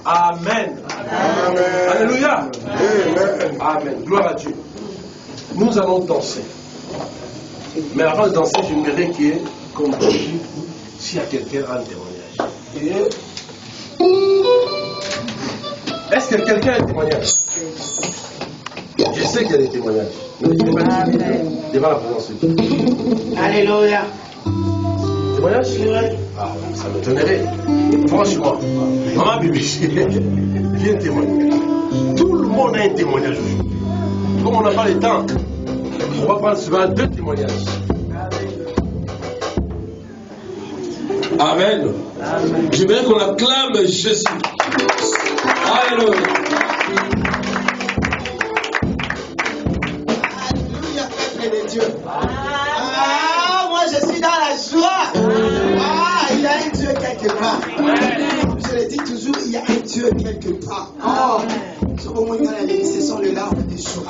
Amen. Amen. Alléluia. Amen. Amen. Gloire à Dieu. Nous allons danser. Mais avant de danser, j'aimerais qu'on me dise s'il y a quelqu'un a un témoignage. Est-ce que quelqu'un a un témoignage? Je sais qu'il y a des témoignages. Mais je ne vais pas dire devant la présence de Dieu. Alléluia. Témoignage? Ah, ça m'étonnerait. Franchement, maman bébé, viens témoigner. Tout le monde a un témoignage aujourd'hui. Comme on n'a pas le temps, on va prendre souvent 2 témoignages. Amen. Amen. J'aimerais qu'on acclame Jésus. Alléluia. Alléluia, peuple de Dieu. Ah, moi je suis dans la joie. Ah, il y a un Dieu quelque part. Je le dis toujours, il y a un Dieu quelque part. Oh, ce sont les larmes des jours.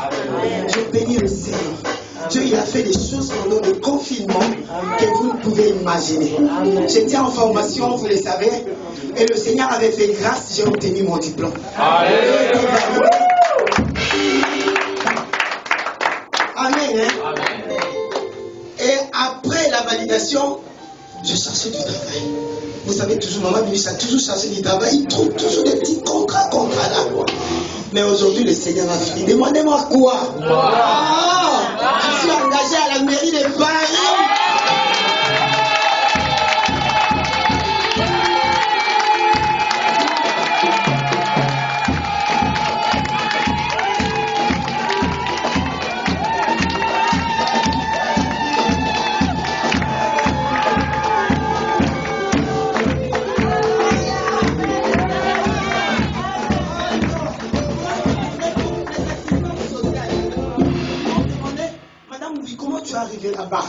Je bénis le Seigneur. Dieu, il a fait des choses pendant le confinement que vous ne pouvez imaginer. J'étais en formation, vous le savez, et le Seigneur avait fait grâce, j'ai obtenu mon diplôme. Amen. Hein? Et après la validation, je cherchais du travail. Vous savez, toujours, maman Bibiche a toujours cherché du travail. Il trouve toujours des petits contrats là. Mais aujourd'hui, le Seigneur a fini. Demandez-moi quoi? Je suis engagé à la mairie de Paris. Arrivé là-bas.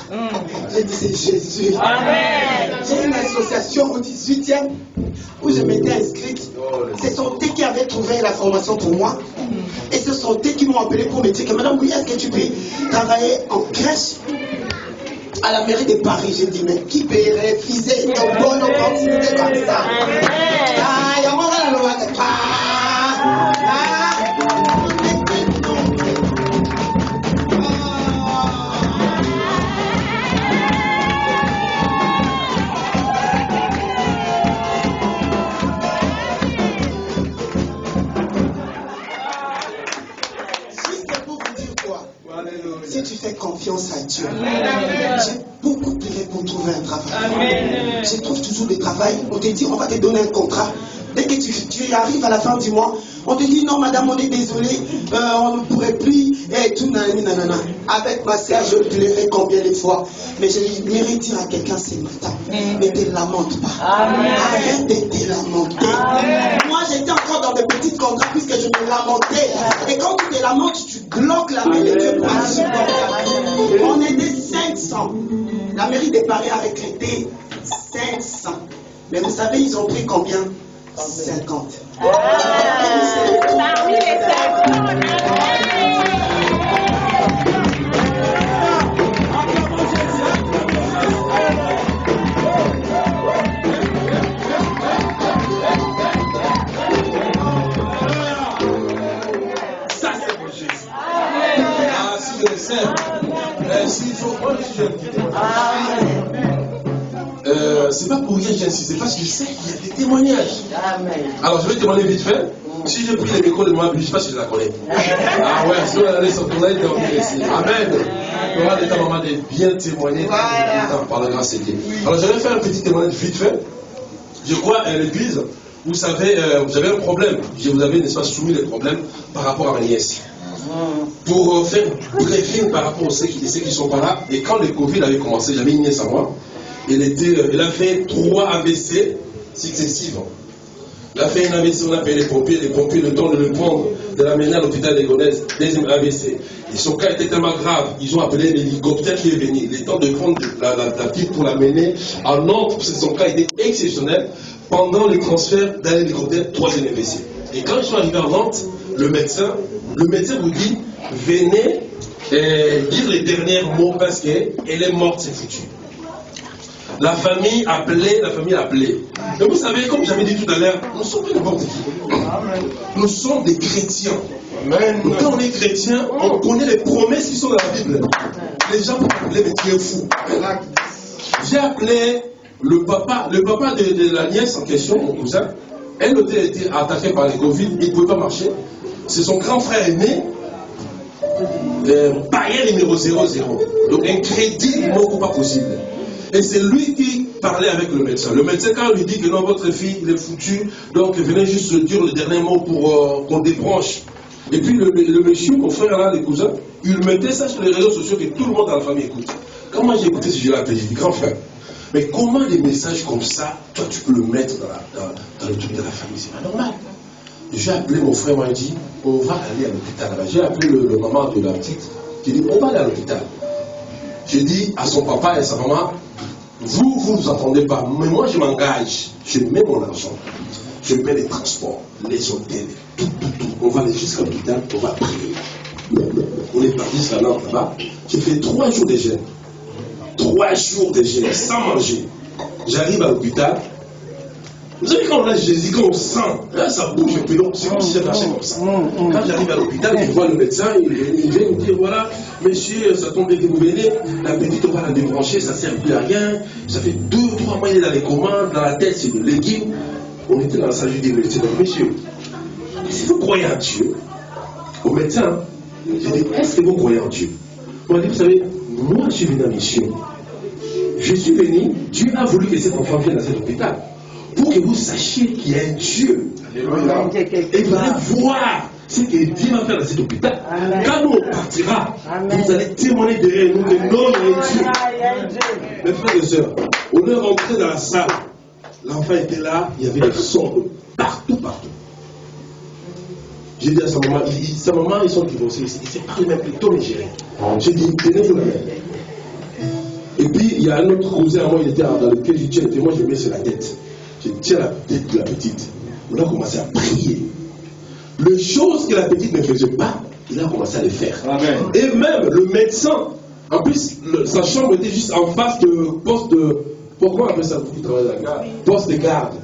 J'ai dit c'est Jésus. Amen. J'ai une association au 18e où je m'étais inscrite. C'est son thé qui avait trouvé la formation pour moi. Et c'est son thé qui m'ont appelé pour me dire que madame, oui, est-ce que tu peux travailler en crèche à la mairie de Paris? J'ai dit, mais qui peut refuser une bonne opportunité comme ça? Si tu fais confiance à Dieu, j'ai beaucoup prié pour trouver un travail. Je trouve toujours des travail. On te dit, on va te donner un contrat. Dès que tu arrives à la fin du mois, on te dit, non madame, on est désolé, on ne pourrait plus, et tout, nanana. Avec ma sœur, je pleurais combien de fois. Mais je voudrais dire à quelqu'un ce matin, ne te lamente pas. Arrête de te lamenter. Moi, j'étais encore dans des petits contrats puisque je me lamentais. Et quand tu te lamentes, tu bloques la main de Dieu pour supporter. On était 500. La mairie de Paris a recruté 500. Mais vous savez, ils ont pris combien? 50. Parmi les 50. Ça c'est pour Jésus. Ah, si je le sais. S'il faut prendre, je vais le quitter. C'est pas pour rien que j'insiste, parce que je sais qu'il y a des témoignages. Alors je vais témoigner vite fait. Si j'ai pris les micros de moi, je ne sais pas si je la connais. Ah ouais, si on allait se tourner, dormir ici. Amen. On va ta maman de bien témoigner par la grâce de Dieu. Alors je vais faire un petit témoignage vite fait. Je crois à l'église, vous savez, vous avez un problème. Je vous avais, n'est-ce pas, soumis les problèmes par rapport à ma nièce. Pour faire briefing par rapport à ceux qui sont pas là. Et quand le Covid avait commencé, j'avais une nièce à moi. Elle a fait 3 AVC successifs. Elle a fait un AVC, on a appelé les pompiers le temps de le prendre, de l'amener à l'hôpital des Gonesse, deuxième AVC. Et son cas était tellement grave, ils ont appelé l'hélicoptère qui est venu. Le temps de prendre la petite pour l'amener à Nantes, parce que son cas était exceptionnel. Pendant le transfert d'un hélicoptère, 3e AVC. Et quand ils sont arrivés à Nantes, le médecin vous dit, venez dire les derniers mots parce qu'elle est morte, c'est foutu. La famille a appelé. Et vous savez, comme j'avais dit tout à l'heure, nous sommes pas n'importe qui. Nous sommes des chrétiens. Amen. Quand on est chrétien, on connaît les promesses qui sont dans la Bible. Les gens vont appeler, mais tu es fou. J'ai appelé le papa de la nièce en question, mon cousin. Elle a été attaquée par le Covid, il ne pouvait pas marcher. C'est son grand frère aîné, barrière numéro 00. Donc un crédit, non, pas possible. Et c'est lui qui parlait avec le médecin. Le médecin, quand on lui dit que non, votre fille, il est foutu, donc venez juste dire le dernier mot pour qu'on débranche. Et puis le monsieur, mon frère là, les cousins, il mettait ça sur les réseaux sociaux que tout le monde dans la famille écoute. Quand moi j'ai écouté ce jeu-là, j'ai dit, grand frère, mais comment des messages comme ça, toi tu peux le mettre dans le truc de la famille? C'est pas normal. J'ai appelé mon frère, moi il dit, on va aller à l'hôpital. J'ai appelé le maman de la petite, qui dit, on va aller à l'hôpital. J'ai dit à son papa et à sa maman, vous entendez pas, mais moi je m'engage, je mets mon argent. je paie les transports, les hôtels, tout. On va aller jusqu'à l'hôpital, on va prier. On est parti jusqu'à Nantes là-bas. J'ai fait 3 jours de jeûne. 3 jours de jeûne, sans manger. J'arrive à l'hôpital. Vous savez, quand on a Jésus, quand on sent, là, ça bouge un peu, donc c'est comme si ça marchait comme ça. Quand j'arrive à l'hôpital, je vois le médecin, il vient me dire, voilà, monsieur, ça tombe bien que vous venez, la petite, on va la débrancher, ça ne sert plus à rien, ça fait 2 ou 3 mois, il est dans les commandes, dans la tête, c'est de légumes. On était dans la salle, je dis, monsieur, si vous croyez en Dieu, au médecin, j'ai dit, est-ce que vous croyez en Dieu? On m'a dit, vous savez, moi, je suis venu en mission. Je suis venu, Dieu a voulu que cet enfant vienne dans cet hôpital. Pour que vous sachiez qu'il y a un Dieu. Alléluia. Et vous allez voir ce que Dieu va faire dans cet hôpital. Amen. Quand nous on partira, amen, vous allez témoigner derrière nous que non, il y a un Dieu. Mes frères et sœurs, on est rentré dans la salle. L'enfant était là, il y avait des sons partout. J'ai dit à sa maman, ils sont divorcés. Il ne s'est pas même plus tôt nigérien. J'ai dit, tenez-vous la main. Et puis, il y a un autre cousin à moi, il était dans lequel je tiens, et moi je mets sur la tête. Je tiens la tête de la petite. On a commencé à prier. Les choses que la petite ne faisait pas, il a commencé à les faire. Amen. Et même le médecin, en plus, sa chambre était juste en face de poste de... Pourquoi on appelle ça qui travaille à la garde? Poste de garde.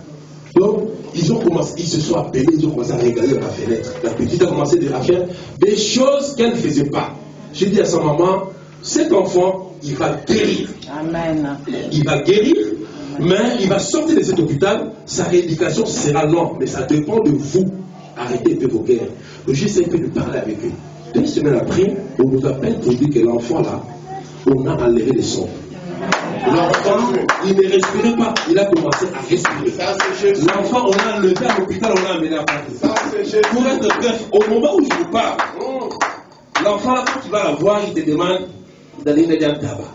Donc, ils se sont appelés, ils ont commencé à regarder par la fenêtre. La petite a commencé à faire des choses qu'elle ne faisait pas. J'ai dit à sa maman, cet enfant, il va guérir. Amen. Il va guérir. Mais il va sortir de cet hôpital, sa rééducation sera longue, mais ça dépend de vous. Arrêtez de vos guerres. J'essaie de parler avec eux. 2 semaines après, on nous appelle pour dire que l'enfant là, on a enlevé les sons. L'enfant, il ne respirait pas, il a commencé à respirer. L'enfant, on a enlevé à l'hôpital, on l'a amené à Paris. Pour être bref, au moment où je vous parle, l'enfant là, quand tu vas la voir, il te demande d'aller mettre un tabac.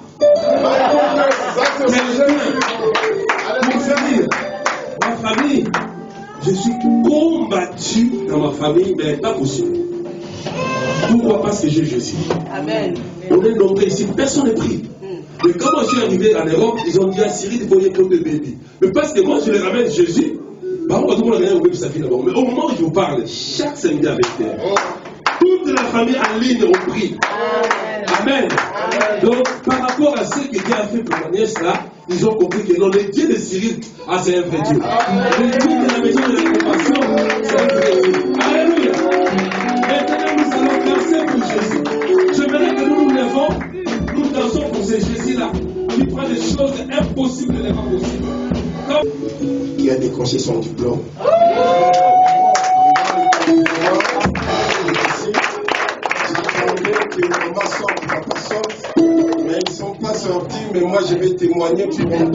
Ma famille, je suis combattu dans ma famille, mais pas possible. Pourquoi? Parce que j'ai Jésus. Amen. On est nombreux ici, personne n'est pris. Mais quand moi je suis arrivé en Europe, ils ont dit à Cyril, il faut y prendre des bébés. Mais parce que moi je les ramène Jésus, par contre, tout le monde a gagné au bébé, ça fait d'abord. Mais au moment où je vous parle, chaque samedi avec terre, toute la famille en ligne ont pris. Amen. Donc, par rapport à ce que Dieu a fait pour ma nièce là, ils ont compris que non, le Dieu de Cyril, c'est un vrai Dieu. Le Dieu de la maison de la compassion, c'est un vrai Dieu. Alléluia. Maintenant, nous allons danser pour Jésus. J'aimerais que nous nous levons, nous dansons pour ce Jésus-là, qui prend des choses impossibles et pas possibles. Qui a décroché son diplôme. Que maman sorte, papa sorte, mais ils ne sont pas sortis, mais moi je vais témoigner pour ma fille.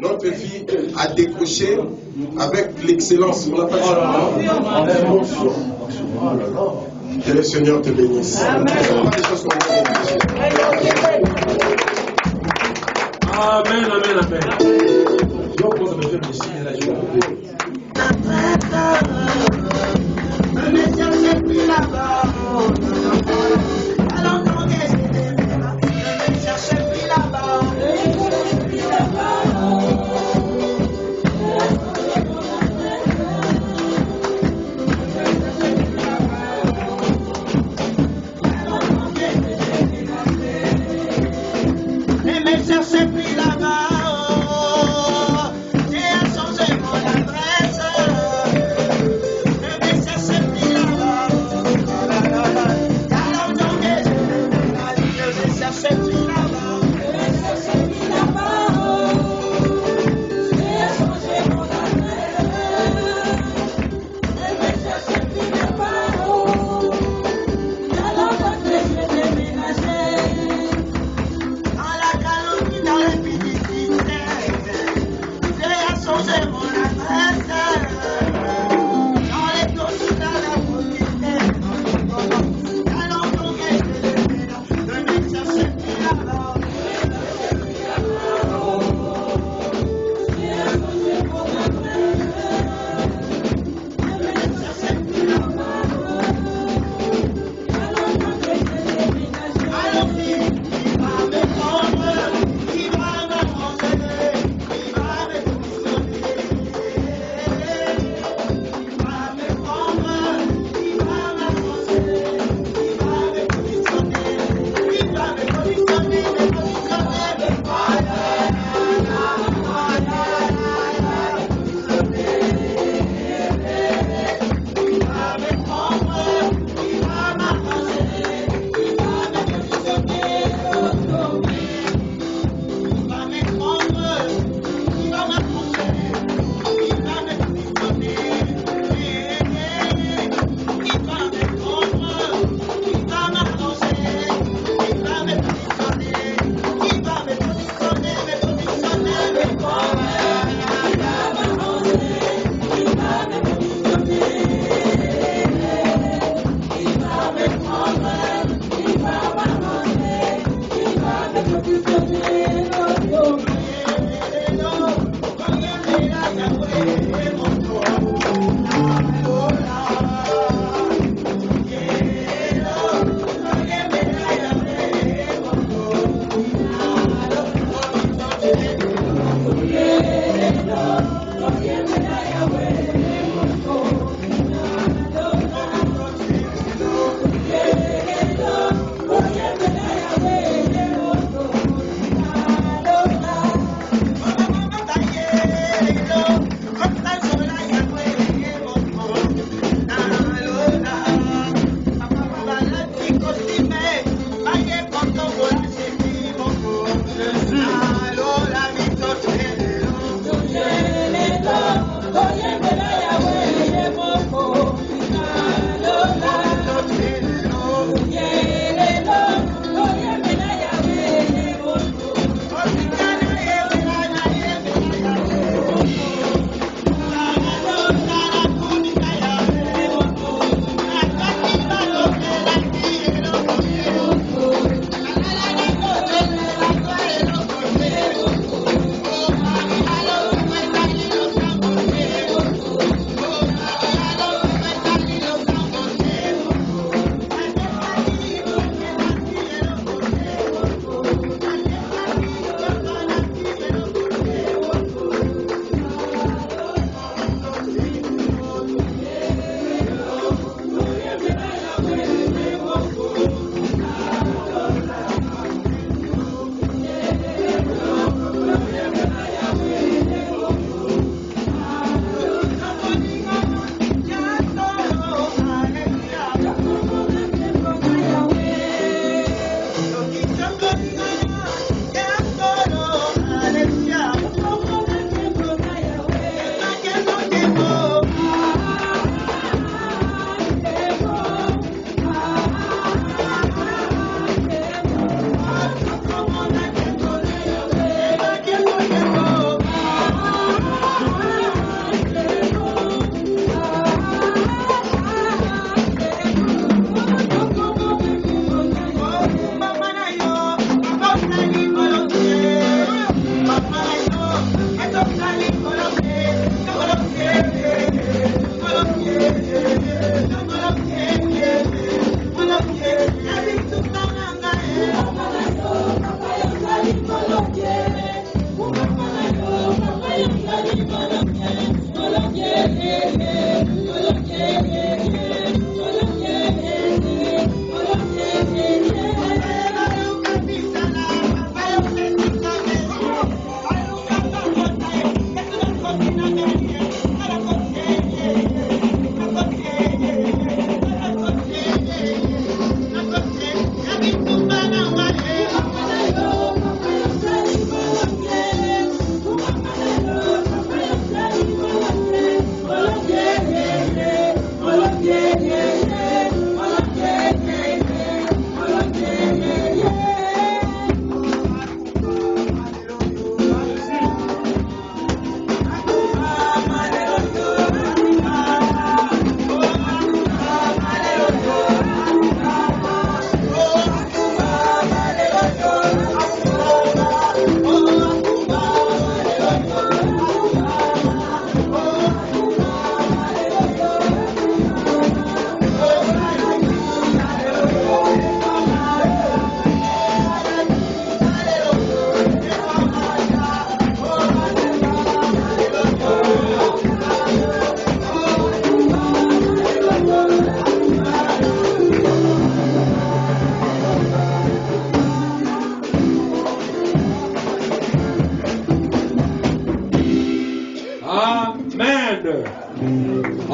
Notre fille a décroché avec l'excellence. On l'a pas dit. Que le Seigneur te bénisse. Amen. Amen. Donc, moi, ça me fait plaisir. Là, je vais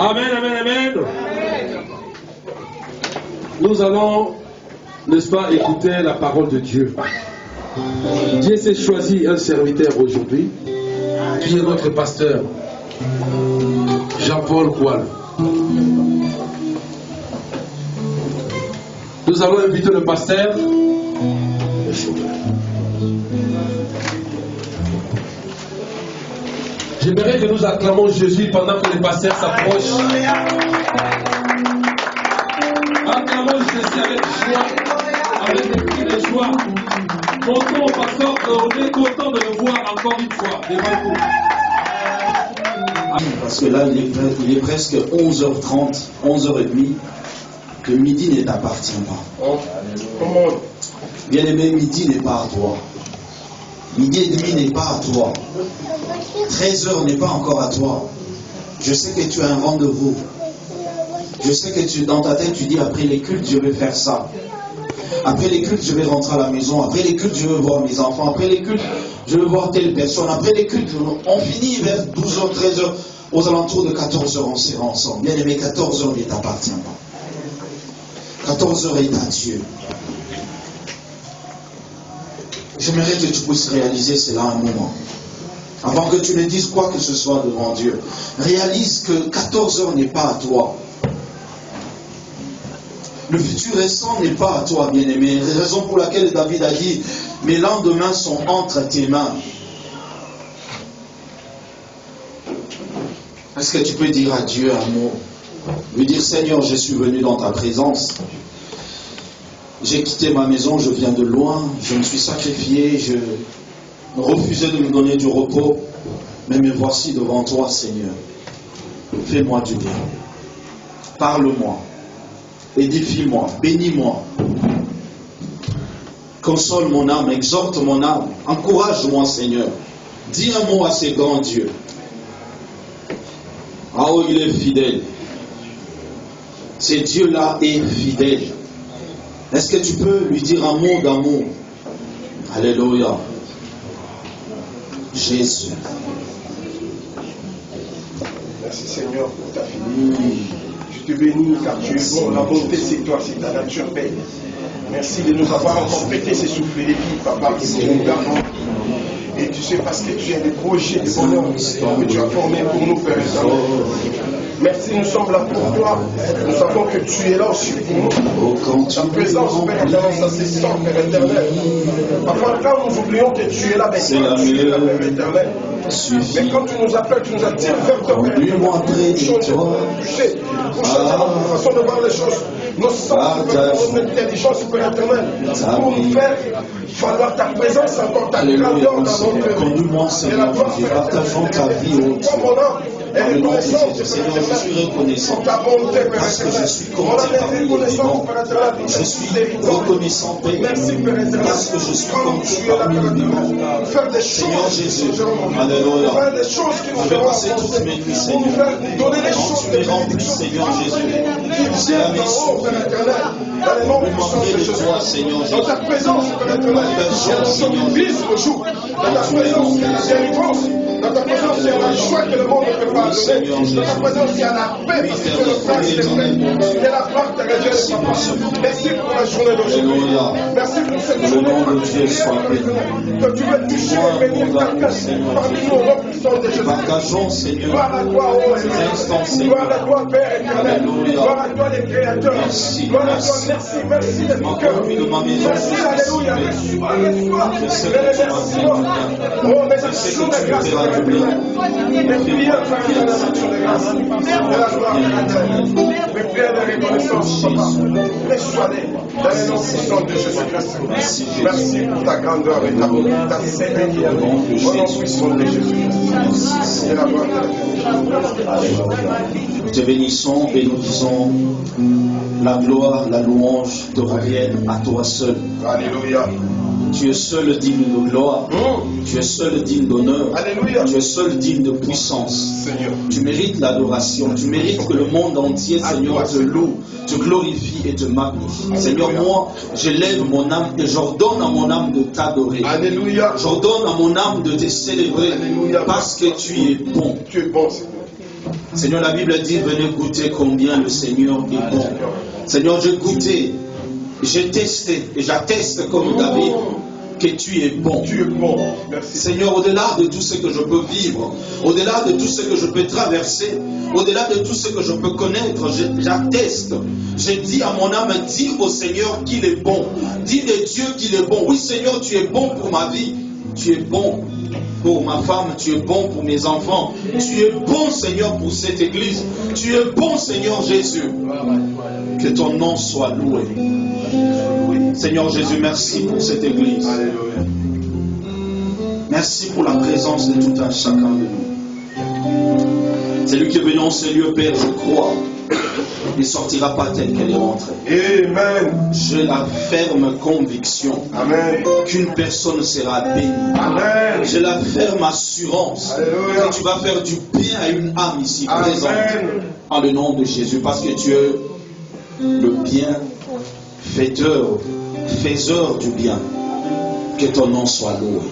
Amen, amen, amen. Nous allons, n'est-ce pas, écouter la parole de Dieu. Dieu s'est choisi un serviteur aujourd'hui, qui est notre pasteur, Jean-Paul Koual. Nous allons inviter le pasteur. J'aimerais que nous acclamons Jésus pendant que le pasteur s'approche. Acclamons Jésus avec joie, avec des cris de joie. Montons, pasteur, on est content de le voir encore une fois devant vous. Parce que là, il est presque 11h30, 11h30, que midi ne t'appartient pas. Bien-aimé, midi n'est pas à toi. Midi et demi n'est pas à toi. 13h n'est pas encore à toi. Je sais que tu as un rendez-vous. Je sais que dans ta tête, tu dis après les cultes, je vais faire ça. Après les cultes, je vais rentrer à la maison. Après les cultes, je vais voir mes enfants. Après les cultes, je vais voir telle personne. Après les cultes, on finit vers 12h, 13h. Aux alentours de 14h, on sera ensemble. Bien aimé, 14h ne t'appartient pas. 14h est à Dieu. J'aimerais que tu puisses réaliser cela un moment. Avant que tu ne dises quoi que ce soit devant Dieu. Réalise que 14h n'est pas à toi. Le futur récent n'est pas à toi, bien-aimé. Raison pour laquelle David a dit, mes lendemains sont entre tes mains. Est-ce que tu peux dire à Dieu un mot? Lui dire, Seigneur, je suis venu dans ta présence. J'ai quitté ma maison, je viens de loin, je me suis sacrifié, je refusais de me donner du repos. Mais me voici devant toi, Seigneur. Fais-moi du bien. Parle-moi. Édifie-moi. Bénis-moi. Console mon âme, exhorte mon âme. Encourage-moi, Seigneur. Dis un mot à ces grands dieux. Ah oh, il est fidèle. Ce Dieu-là est fidèle. Est-ce que tu peux lui dire un mot d'amour? Alléluia. Jésus. Merci Seigneur pour ta fidélité. Je te bénis car tu es bon. La bonté c'est toi, c'est ta nature belle. Merci de nous avoir encore prêté ces souffles de vie, papa, qui nous gardons. Et tu sais parce que tu as des projets de bonheur que tu as formés pour nous, Père éternel. Merci, nous sommes là pour toi. Nous savons que tu es là aussi pour nous. Ta présence, Père éternel, ça se sent, Père éternel. Parfois, quand nous oublions que tu es là, mais tu es là, Père éternel. Mais quand tu nous appelles, tu nous attires vers toi, Père éternel. Pour changer notre façon de voir les choses. Nos sens, notre intelligence, Père éternel. Pour nous faire falloir ta présence encore, ta grandeur dans notre vie. Conduis-moi, Seigneur, partageons ta vie autour. Seigneur, je suis reconnaissant parce que je suis compté parmi les vivants. Je suis reconnaissant, Père, parce que je suis compté parmi les vivants. Seigneur Jésus, alléluia. Je vais passer toutes mes nuits, Seigneur. Quand tu es rempli, Seigneur Jésus, c'est la maison. Je manquerai de toi, Seigneur Jésus. Dans ta présence, Père éternel, le jour. Dans ta présence, il y a la délivrance. Dans ta présence, il y a la joie que le monde ne peut pas donner. Dans ta présence, il y a la paix parce que tu le frère, c'est vrai. Il y a la part de la Dieu, papa. Merci pour la journée d'aujourd'hui. Merci pour cette journée particulière que tu veux toucher et bénir quelqu'un parmi nous, remplissons de Jésus. Partageons, Seigneur. Gloire à toi, oh gloire à toi, Père éternel. Gloire à toi, les créateurs. Gloire à toi, merci de ton cœur. Merci, alléluia. Reçois. Oh, mais action de grâce. Mes prières de grâce. Mes prières de reconnaissance, papa. Persuadé dans les noms puissants de Jésus-Christ. Merci pour ta grandeur et ta bonté, ta sérénité. Au nom puissant de Jésus-Christ. Et la gloire Nous te bénissons et nous disons la gloire, la louange te reviennent à toi seul. Alléluia. Tu es seul digne de gloire. Tu es seul digne d'honneur. Alléluia. Tu es seul digne de puissance. Seigneur. Tu mérites l'adoration. Tu mérites que le monde entier, Seigneur, te loue, te glorifie et te magnifie. Seigneur, moi, j'élève mon âme et j'ordonne à mon âme de t'adorer. Alléluia. J'ordonne à mon âme de te célébrer. Alléluia. Parce que tu es bon. Tu es bon, Seigneur. Seigneur, la Bible dit, venez goûter combien le Seigneur est bon. Seigneur, j'ai goûté, j'ai testé et j'atteste comme David que tu es bon. Tu es bon. Merci. Seigneur, au-delà de tout ce que je peux vivre, au-delà de tout ce que je peux traverser, au-delà de tout ce que je peux connaître, j'atteste. Je dis à mon âme, dis au Seigneur qu'il est bon. Dis de Dieu qu'il est bon. Oui, Seigneur, tu es bon pour ma vie. Tu es bon pour ma femme. Tu es bon pour mes enfants. Tu es bon, Seigneur, pour cette église. Tu es bon, Seigneur Jésus. Que ton nom soit loué. Seigneur Jésus, merci pour cette église. Merci pour la présence de tout un chacun de nous. C'est lui qui est venu en ce lieu, Père, je crois. Il ne sortira pas tel qu'elle est rentrée. Amen. J'ai la ferme conviction qu'une personne sera bénie. Amen. J'ai la ferme assurance que tu vas faire du bien à une âme ici présente. En le nom de Jésus, parce que tu es le bienfaiteur, faiseur du bien. Que ton nom soit loué.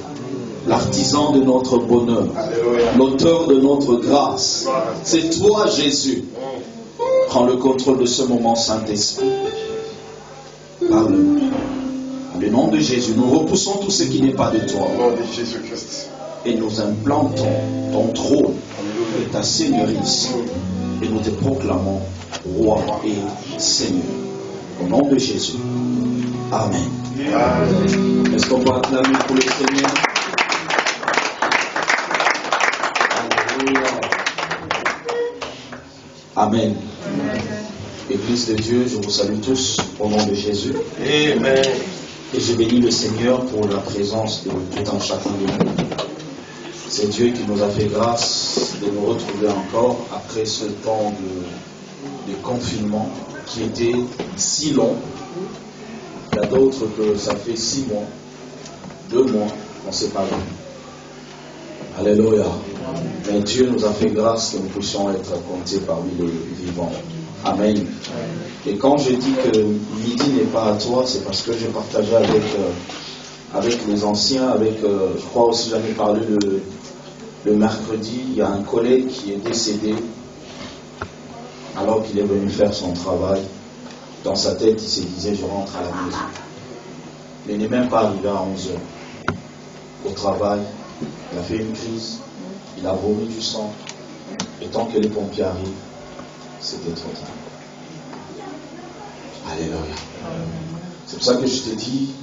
L'artisan de notre bonheur, l'auteur de notre grâce. C'est toi, Jésus. Prends le contrôle de ce moment, Saint-Esprit. Parle-nous. En le nom de Jésus, nous repoussons tout ce qui n'est pas de toi. Au nom de Jésus-Christ. Et nous implantons ton trône et ta seigneurie ici. Et nous te proclamons roi et Seigneur. Au nom de Jésus. Amen. Amen. Est-ce qu'on peut acclamer pour le Seigneur? Amen. Église de Dieu, je vous salue tous au nom de Jésus. Amen. Et je bénis le Seigneur pour la présence de tout un chacun de nous. C'est Dieu qui nous a fait grâce de nous retrouver encore après ce temps de confinement qui était si long. Il y a d'autres que ça fait 6 mois, 2 mois qu'on ne s'est pas vu. Alléluia. Mais Dieu nous a fait grâce que nous puissions être comptés parmi les vivants. Amen. Et quand je dis que midi n'est pas à toi, c'est parce que j'ai partagé avec les anciens, je crois aussi j'en ai parlé le mercredi, il y a un collègue qui est décédé alors qu'il est venu faire son travail. Dans sa tête, il se disait, je rentre à la maison. Mais il n'est même pas arrivé à 11h. Au travail, il a fait une crise, il a vomi du sang, et tant que les pompiers arrivent, c'était trop tard. Alléluia. C'est pour ça que je te dis,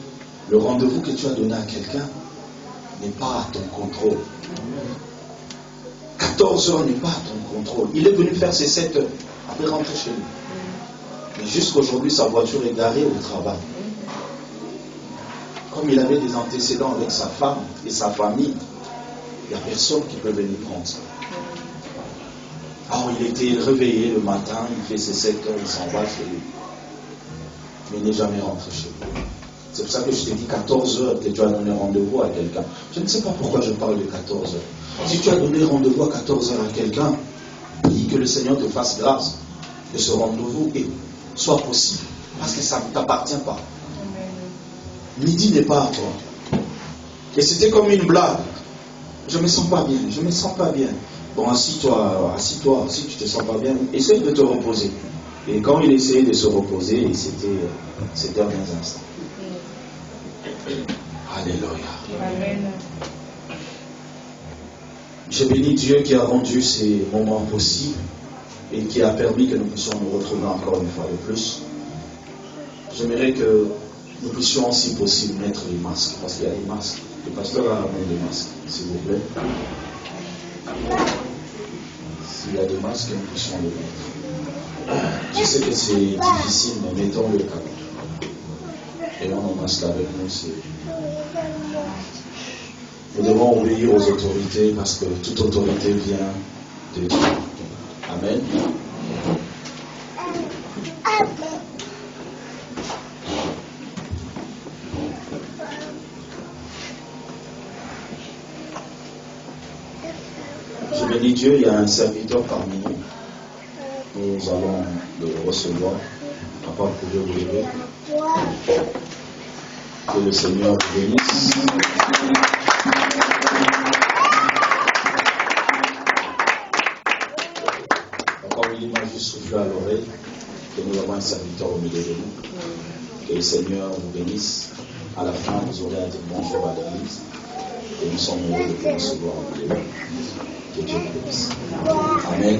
le rendez-vous que tu as donné à quelqu'un n'est pas à ton contrôle. 14h n'est pas à ton contrôle. Il est venu faire ses 7 heures, après rentrer chez lui. Mais jusqu'aujourd'hui, sa voiture est garée au travail. Comme il avait des antécédents avec sa femme et sa famille, il n'y a personne qui peut venir prendre ça. Alors il était réveillé le matin, il fait ses 7 heures, il s'en va chez lui. Mais il n'est jamais rentré chez lui. C'est pour ça que je t'ai dit 14 heures que tu as donné rendez-vous à quelqu'un. Je ne sais pas pourquoi je parle de 14 heures. Si tu as donné rendez-vous à 14 heures à quelqu'un, prie que le Seigneur te fasse grâce de ce rendez-vous et soit possible. Parce que ça ne t'appartient pas. Midi n'est pas à toi. Et c'était comme une blague. Je ne me sens pas bien, je ne me sens pas bien. Bon, assis-toi, si tu ne te sens pas bien, essaye de te reposer. Et quand il essayait de se reposer, c'était un instant. Alléluia. Amen. Je bénis Dieu qui a rendu ces moments possibles et qui a permis que nous puissions nous retrouver encore une fois de plus. J'aimerais que nous puissions, si possible, mettre les masques, parce qu'il y a des masques. Le pasteur a amené des masques, s'il vous plaît. S'il y a des masques, nous puissions les mettre. Je sais que c'est difficile, mais mettons-le quand même. Et on en masque avec nous. Nous devons obéir aux autorités parce que toute autorité vient de Dieu. Amen. Je bénis Dieu, il y a un serviteur parmi nous. Nous allons le recevoir. Papa, vous pouvez vous lever. Que le Seigneur vous bénisse. Lui m'a juste soufflé à l'oreille que nous avons un serviteur au milieu de nous. Que le Seigneur vous bénisse. À la fin, vous aurez à dire bonjour à l'église. Et nous sommes heureux de vous recevoir au milieu de nous. Que Dieu vous bénisse. Amen.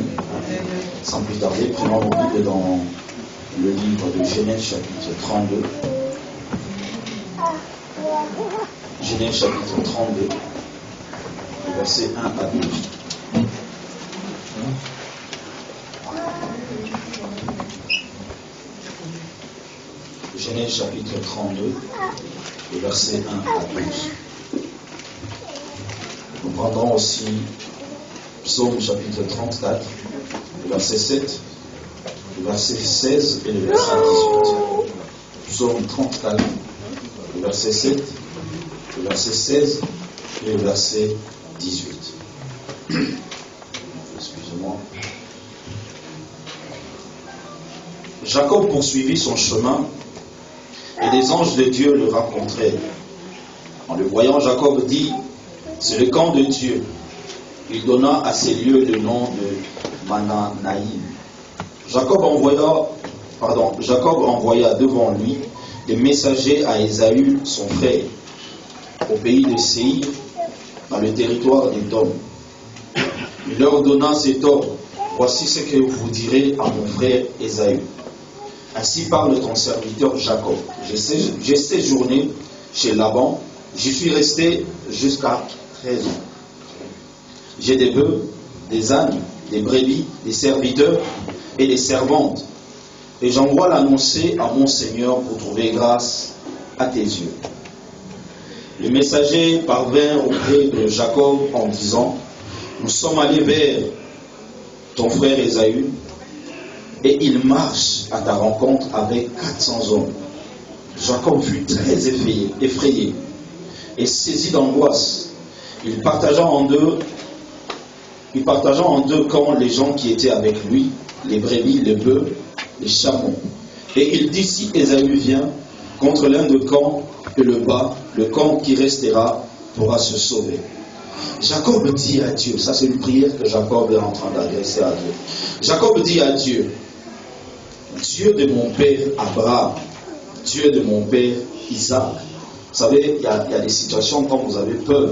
Sans plus tarder, prenons vos Bibles dans le livre de Genèse chapitre 32. Genèse chapitre 32, versets 1 à 12. Genèse chapitre 32, versets 1 à 12. Nous prendrons aussi Psaume chapitre 34, verset 7, le verset 16 et le verset 18. Psaume 34, le verset 7, le verset 16 et le verset 18. Excusez-moi. Jacob poursuivit son chemin et des anges de Dieu le rencontrèrent. En le voyant, Jacob dit, c'est le camp de Dieu. Il donna à ces lieux le nom de Mananaïm. Jacob envoya devant lui des messagers à Ésaü, son frère, au pays de Séir, dans le territoire d'Édom. Il leur donna cet ordre. Voici ce que vous direz à mon frère Ésaü. Ainsi parle ton serviteur Jacob. J'ai séjourné chez Laban. J'y suis resté jusqu'à 13 ans. J'ai des bœufs, des ânes, des brebis, des serviteurs et des servantes. Et j'envoie l'annoncer à mon Seigneur pour trouver grâce à tes yeux. Les messagers parvinrent auprès de Jacob en disant, nous sommes allés vers ton frère Ésaü, et il marche à ta rencontre avec 400 hommes. Jacob fut très effrayé et saisi d'angoisse. Il partagea en deux camps les gens qui étaient avec lui, les brebis, les bœufs, les chameaux. Et il dit, si Ésaü vient contre l'un de camps et le bat, le camp qui restera pourra se sauver. Jacob dit à Dieu, ça c'est une prière que Jacob est en train d'adresser à Dieu. Jacob dit à Dieu, Dieu de mon père Abraham, Dieu de mon père Isaac. Vous savez, il y a des situations quand vous avez peur,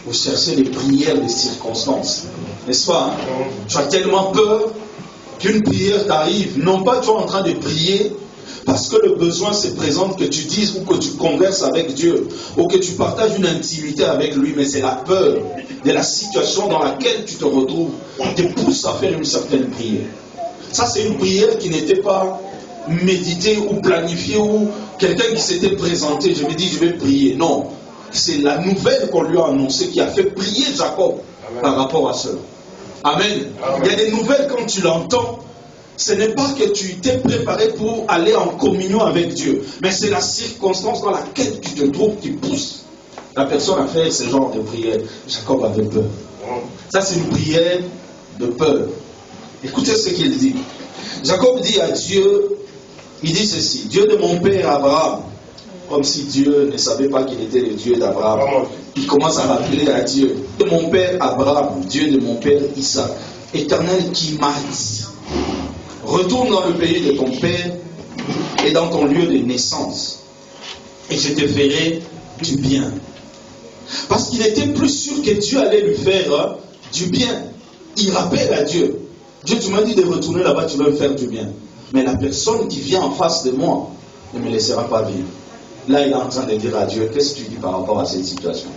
vous cherchez les prières des circonstances. N'est-ce pas? Tu as tellement peur qu'une prière t'arrive. Non pas tu es en train de prier parce que le besoin se présente, que tu dises ou que tu converses avec Dieu, ou que tu partages une intimité avec lui, mais c'est la peur de la situation dans laquelle tu te retrouves qui te pousse à faire une certaine prière. Ça, c'est une prière qui n'était pas méditée ou planifiée, ou quelqu'un qui s'était présenté, je me dis, je vais prier. Non, c'est la nouvelle qu'on lui a annoncée qui a fait prier Jacob. Amen. Par rapport à cela. Amen. Amen. Il y a des nouvelles, quand tu l'entends, ce n'est pas que tu t'es préparé pour aller en communion avec Dieu, mais c'est la circonstance dans laquelle tu te trouves qui pousse la personne à faire ce genre de prière. Jacob avait peur. Ça, c'est une prière de peur. Écoutez ce qu'il dit. Jacob dit à Dieu, il dit ceci, Dieu de mon père Abraham, comme si Dieu ne savait pas qu'il était le Dieu d'Abraham. Il commence à rappeler à Dieu, de mon père Abraham, Dieu de mon père Isaac, Éternel qui m'a dit, retourne dans le pays de ton père et dans ton lieu de naissance, et je te ferai du bien. Parce qu'il était plus sûr que Dieu allait lui faire du bien. Il rappelle à Dieu, Dieu, tu m'as dit de retourner là-bas, tu vas me faire du bien. Mais la personne qui vient en face de moi ne me laissera pas vivre. Là, il est en train de dire à Dieu, qu'est-ce que tu dis par rapport à cette situation?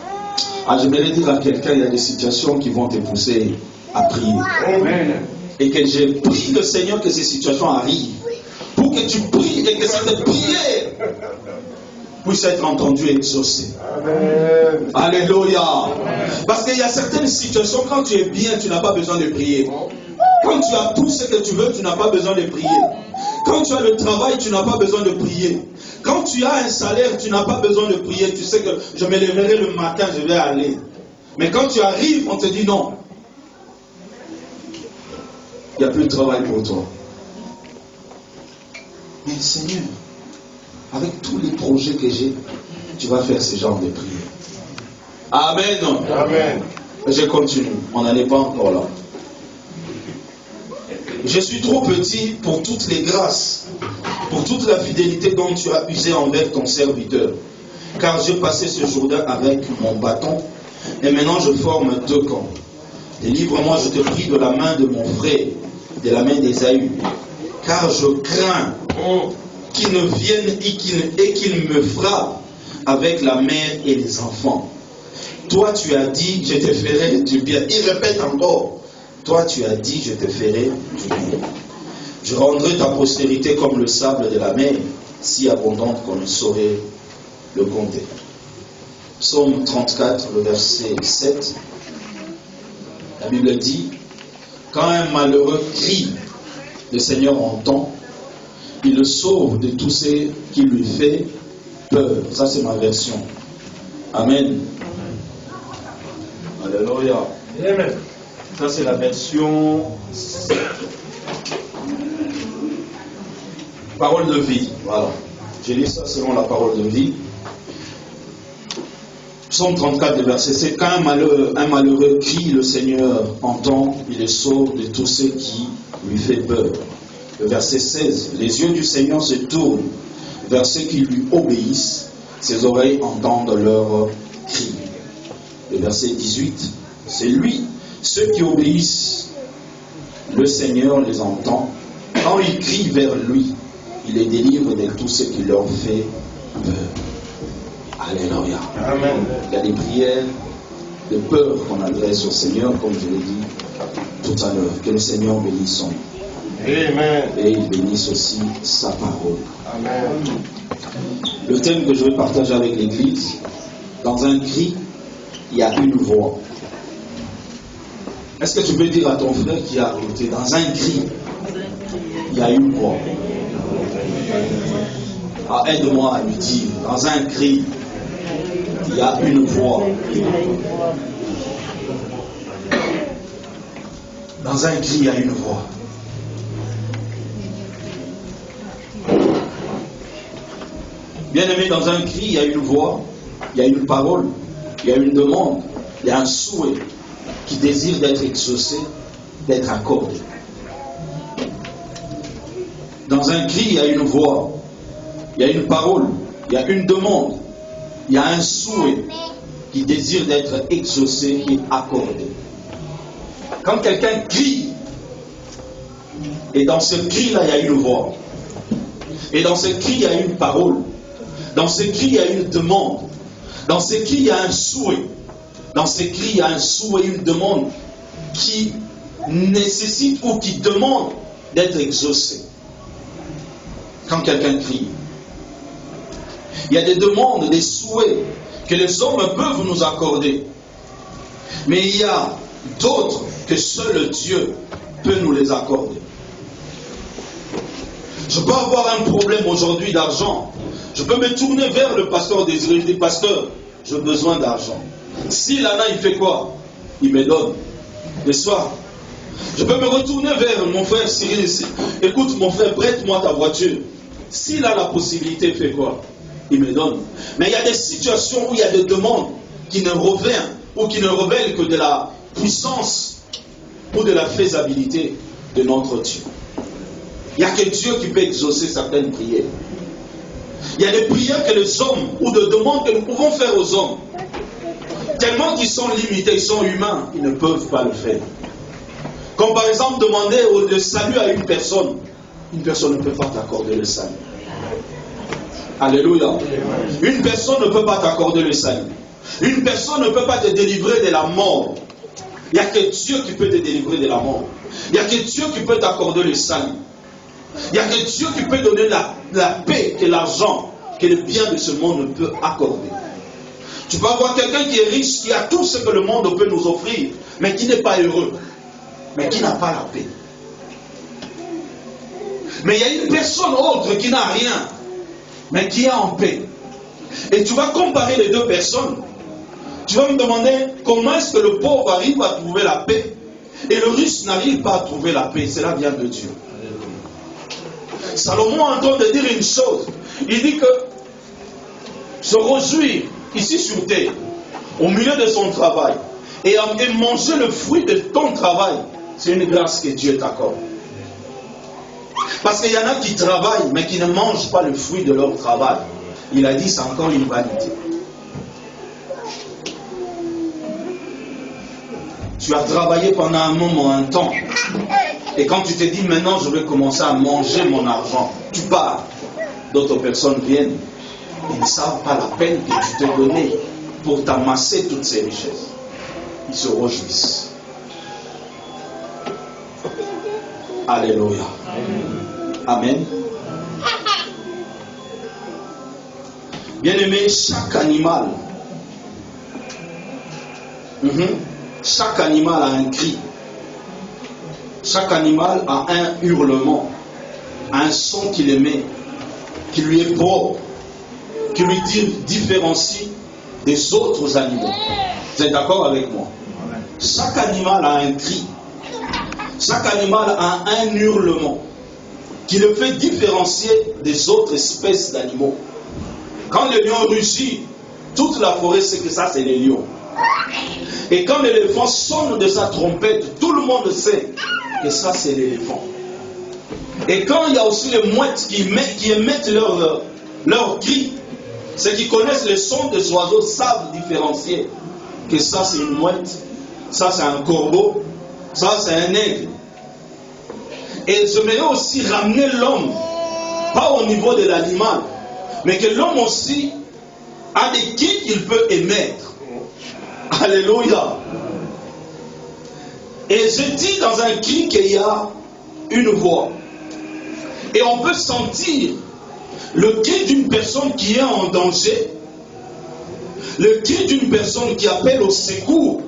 J'aimerais dire à quelqu'un, il y a des situations qui vont te pousser à prier. Amen. Et que j'ai prié le Seigneur que ces situations arrivent. Pour que tu pries et que cette prière puisse être entendue et exaucée. Amen. Alléluia. Parce qu'il y a certaines situations, quand tu es bien, tu n'as pas besoin de prier. Quand tu as tout ce que tu veux, tu n'as pas besoin de prier. Quand tu as le travail, tu n'as pas besoin de prier. Quand tu as un salaire, tu n'as pas besoin de prier. Tu sais que je me lèverai le matin, je vais aller. Mais quand tu arrives, on te dit non. Il n'y a plus de travail pour toi. Mais Seigneur, avec tous les projets que j'ai, tu vas faire ce genre de prière. Amen. Amen. Je continue. On n'en est pas encore là. Je suis trop petit pour toutes les grâces, pour toute la fidélité dont tu as usé envers ton serviteur. Car j'ai passé ce Jourdain avec mon bâton, et maintenant je forme 2 camps. Délivre-moi, je te prie, de la main de mon frère, de la main d'Ésaü, car je crains qu'il ne vienne et qu'il me frappe avec la mère et les enfants. Toi tu as dit, je te ferai du bien. Il répète encore. Toi tu as dit, je te ferai du bien. Je rendrai ta postérité comme le sable de la mer, si abondante qu'on ne saurait le compter. Psaume 34, le verset 7. La Bible dit, quand un malheureux crie, le Seigneur entend, il le sauve de tout ce qui lui fait peur. Ça c'est ma version. Amen. Alléluia. Amen. Ça c'est la version parole de vie. Voilà. J'ai lu ça selon la parole de vie. Psaume 34, le verset 7. Quand un malheureux crie, le Seigneur entend, il le sauve de tout ce qui lui fait peur. Le verset 16. Les yeux du Seigneur se tournent vers ceux qui lui obéissent, ses oreilles entendent leurs cris. Le verset 18. C'est lui, ceux qui obéissent, le Seigneur les entend. Quand ils crient vers lui, il les délivre de tout ce qui leur fait peur. Alléluia. Amen. Il y a des prières de peur qu'on adresse au Seigneur, comme je l'ai dit tout à l'heure. Que le Seigneur bénisse son nom. Amen. Et il bénisse aussi sa parole. Amen. Le thème que je vais partager avec l'Église, dans un cri, il y a une voix. Est-ce que tu peux dire à ton frère qui est à côté, dans un cri, il y a une voix? Ah, aide-moi à lui dire, dans un cri, il y a une voix. Dans un cri, il y a une voix. Bien-aimé, dans un cri, il y a une voix, il y a une parole, il y a une demande, il y a un souhait qui désire d'être exaucé, d'être accordé. Dans un cri, il y a une voix, il y a une parole, il y a une demande, il y a un souhait qui désire d'être exaucé et accordé. Quand quelqu'un crie, et dans ce cri-là, il y a une voix, et dans ce cri, il y a une parole, dans ce cri, il y a une demande, dans ce cri, il y a un souhait, dans ce cri, il y a un souhait, une demande qui nécessite ou qui demande d'être exaucé. Quand quelqu'un crie, il y a des demandes, des souhaits que les hommes peuvent nous accorder. Mais il y a d'autres que seul Dieu peut nous les accorder. Je peux avoir un problème aujourd'hui d'argent. Je peux me tourner vers le pasteur Désiré. Je dis, pasteur, j'ai besoin d'argent. S'il en a, il fait quoi? Il me donne. Le soir. Je peux me retourner vers mon frère Cyril. Écoute, mon frère, prête-moi ta voiture. S'il a la possibilité, il fait quoi? Il me donne. Mais il y a des situations où il y a des demandes qui ne reviennent ou qui ne révèlent que de la puissance ou de la faisabilité de notre Dieu. Il n'y a que Dieu qui peut exaucer certaines prières. Il y a des prières que les hommes, ou des demandes que nous pouvons faire aux hommes, tellement qu'ils sont limités, ils sont humains, ils ne peuvent pas le faire. Comme par exemple demander le salut à une personne ne peut pas t'accorder le salut. Alléluia. Une personne ne peut pas t'accorder le salut. Une personne ne peut pas te délivrer de la mort. Il n'y a que Dieu qui peut te délivrer de la mort. Il n'y a que Dieu qui peut t'accorder le salut. Il n'y a que Dieu qui peut donner la paix et l'argent que le bien de ce monde ne peut accorder. Tu peux avoir quelqu'un qui est riche, qui a tout ce que le monde peut nous offrir, mais qui n'est pas heureux, mais qui n'a pas la paix. Mais il y a une personne autre qui n'a rien, mais qui est en paix. Et tu vas comparer les deux personnes. Tu vas me demander comment est-ce que le pauvre arrive à trouver la paix et le riche n'arrive pas à trouver la paix. Cela vient de Dieu. Salomon est en train de dire une chose. Il dit que se réjouir ici sur terre, au milieu de son travail, et manger le fruit de ton travail, c'est une grâce que Dieu t'accorde. Parce qu'il y en a qui travaillent, mais qui ne mangent pas le fruit de leur travail. Il a dit, c'est encore une vanité. Tu as travaillé pendant un moment, un temps. Et quand tu te dis, maintenant je vais commencer à manger mon argent, tu pars. D'autres personnes viennent. Ils ne savent pas la peine que tu t'es donné pour t'amasser toutes ces richesses. Ils se réjouissent. Alléluia. Amen. Bien-aimé, chaque animal, chaque animal a un cri. Chaque animal a un hurlement, un son qu'il émet, qui lui est propre, qui lui différencie des autres animaux. Vous êtes d'accord avec moi? Chaque animal a un cri. Chaque animal a un hurlement qui le fait différencier des autres espèces d'animaux. Quand le lion rugit, toute la forêt sait que ça c'est le lion. Et quand l'éléphant sonne de sa trompette, tout le monde sait que ça c'est l'éléphant. Et quand il y a aussi les mouettes qui émettent leur cri, ceux qui connaissent le son des oiseaux savent différencier que ça c'est une mouette, ça c'est un corbeau, ça c'est un aigle. Et j'aimerais aussi ramener l'homme, pas au niveau de l'animal, mais que l'homme aussi a des cris qu'il peut émettre. Alléluia. Et je dis dans un cri qu'il y a une voix. Et on peut sentir le cri d'une personne qui est en danger, le cri d'une personne qui appelle au secours,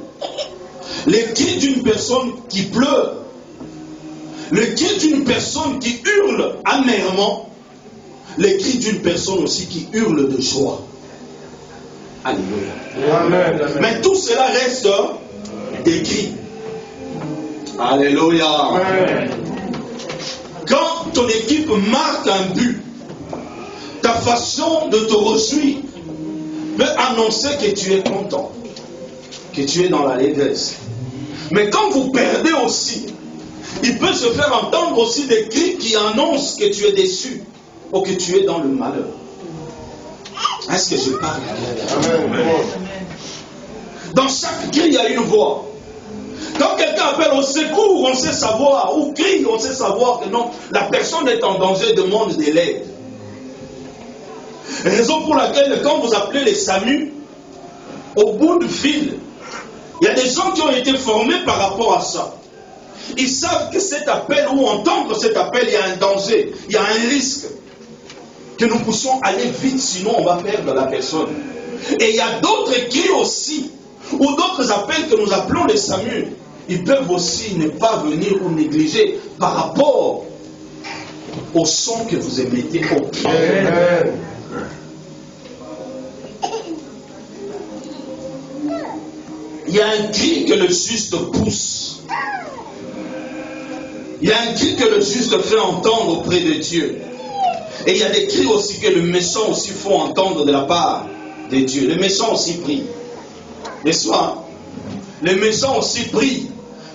le cri d'une personne qui pleure, le cri d'une personne qui hurle amèrement, le cri d'une personne aussi qui hurle de joie. Alléluia. Amen. Mais tout cela reste des cris. Alléluia. Amen. Quand ton équipe marque un but, ta façon de te réjouir peut annoncer que tu es content, que tu es dans la l'allégresse. Mais quand vous perdez aussi, il peut se faire entendre aussi des cris qui annoncent que tu es déçu ou que tu es dans le malheur. Est-ce que je parle? Amen. Dans chaque cri, il y a une voix. Quand quelqu'un appelle au secours, on sait savoir, ou crie, on sait savoir que non, la personne est en danger, demande de l'aide. Raison pour laquelle, quand vous appelez les SAMU, au bout du fil, il y a des gens qui ont été formés par rapport à ça. Ils savent que cet appel, ou entendre cet appel, il y a un danger, il y a un risque. Que nous puissions aller vite, sinon on va perdre la personne. Et il y a d'autres cris aussi, ou d'autres appels que nous appelons les SAMU. Ils peuvent aussi ne pas venir ou négliger par rapport au son que vous émettez au cri. Amen. Il y a un cri que le juste pousse. Il y a un cri que le juste fait entendre auprès de Dieu. Et il y a des cris aussi que le méchant aussi faut entendre de la part de Dieu. Le méchant aussi prie. N'est-ce pas? Le méchant aussi prie.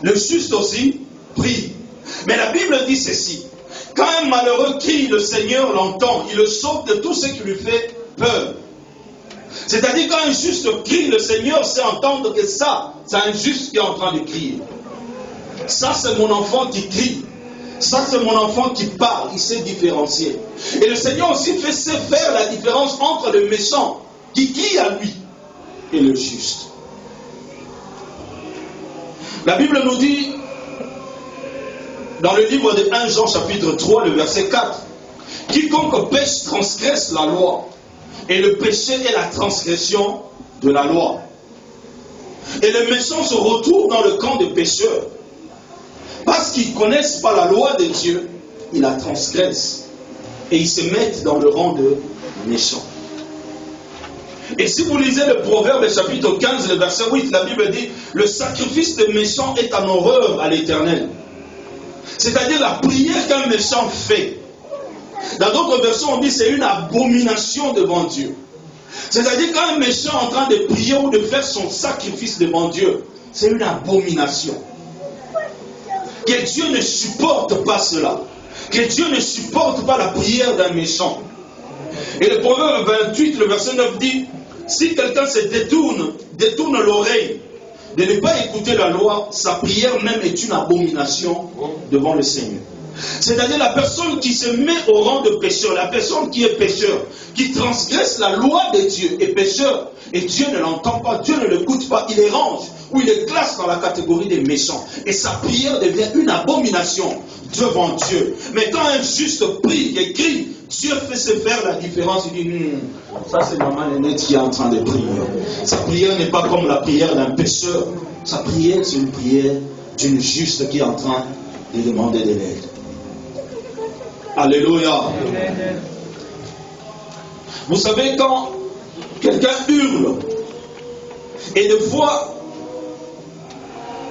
Le juste aussi prie. Mais la Bible dit ceci. Quand un malheureux crie, le Seigneur l'entend. Il le sauve de tout ce qui lui fait peur. C'est-à-dire quand un juste crie, le Seigneur sait entendre que ça, c'est un juste qui est en train de crier. Ça, c'est mon enfant qui crie. Ça, c'est mon enfant qui parle. Il sait différencier. Et le Seigneur aussi sait faire la différence entre le méchant qui crie à lui et le juste. La Bible nous dit, dans le livre de 1 Jean chapitre 3, le verset 4, « Quiconque pêche transgresse la loi, et le péché est la transgression de la loi. Et le méchant se retrouve dans le camp des pécheurs. Parce qu'ils ne connaissent pas la loi de Dieu, ils la transgressent. Et ils se mettent dans le rang de méchants. » Et si vous lisez le Proverbe chapitre 15, le verset 8, la Bible dit « Le sacrifice des méchants est en horreur à l'Éternel. » C'est-à-dire la prière qu'un méchant fait. Dans d'autres versions, on dit c'est une abomination devant Dieu. C'est-à-dire qu'un méchant est en train de prier ou de faire son sacrifice devant Dieu, c'est une abomination. Que Dieu ne supporte pas cela. que Dieu ne supporte pas la prière d'un méchant. Et le Proverbe 28, le verset 9 dit, si quelqu'un se détourne l'oreille de ne pas écouter la loi, sa prière même est une abomination devant le Seigneur. C'est-à-dire la personne qui se met au rang de pécheur, la personne qui est pécheur, qui transgresse la loi de Dieu est pécheur, et Dieu ne l'entend pas, Dieu ne l'écoute pas, il les range, ou il les classe dans la catégorie des méchants. Et sa prière devient une abomination devant Dieu. Mais quand un juste prie et crie, Dieu fait se faire la différence. Il dit, ça c'est maman Nénette qui est en train de prier. Sa prière n'est pas comme la prière d'un pécheur. Sa prière, c'est une prière d'une juste qui est en train de demander de l'aide. Alléluia. Vous savez, quand quelqu'un hurle, et des fois,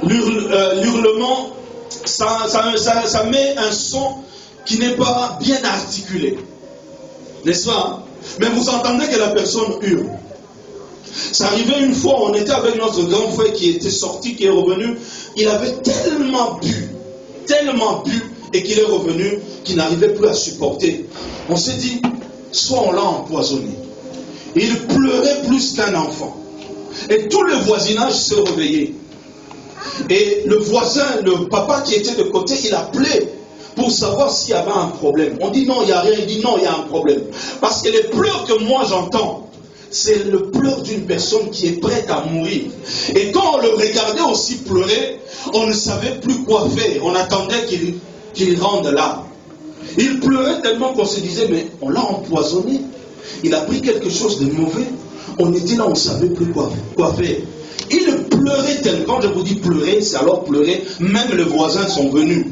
l'hurlement, ça met un son qui n'est pas bien articulé. N'est-ce pas? Mais vous entendez que la personne hurle. Ça arrivait une fois, on était avec notre grand frère qui était sorti, qui est revenu. Il avait tellement bu, et qu'il est revenu, qu'il n'arrivait plus à supporter. On s'est dit, soit on l'a empoisonné. Et il pleurait plus qu'un enfant. Et tout le voisinage s'est réveillé. Et le voisin, le papa qui était de côté, il appelait pour savoir s'il y avait un problème. On dit non, il n'y a rien. Il dit non, il y a un problème. Parce que les pleurs que moi j'entends, c'est le pleur d'une personne qui est prête à mourir. Et quand on le regardait aussi pleurer, on ne savait plus quoi faire. On attendait qu'il rende l'âme. Il pleurait tellement qu'on se disait, mais on l'a empoisonné. Il a pris quelque chose de mauvais. On était là, on ne savait plus quoi faire. Il pleurait tellement. Quand je vous dis pleurer, c'est alors pleurer. Même les voisins sont venus.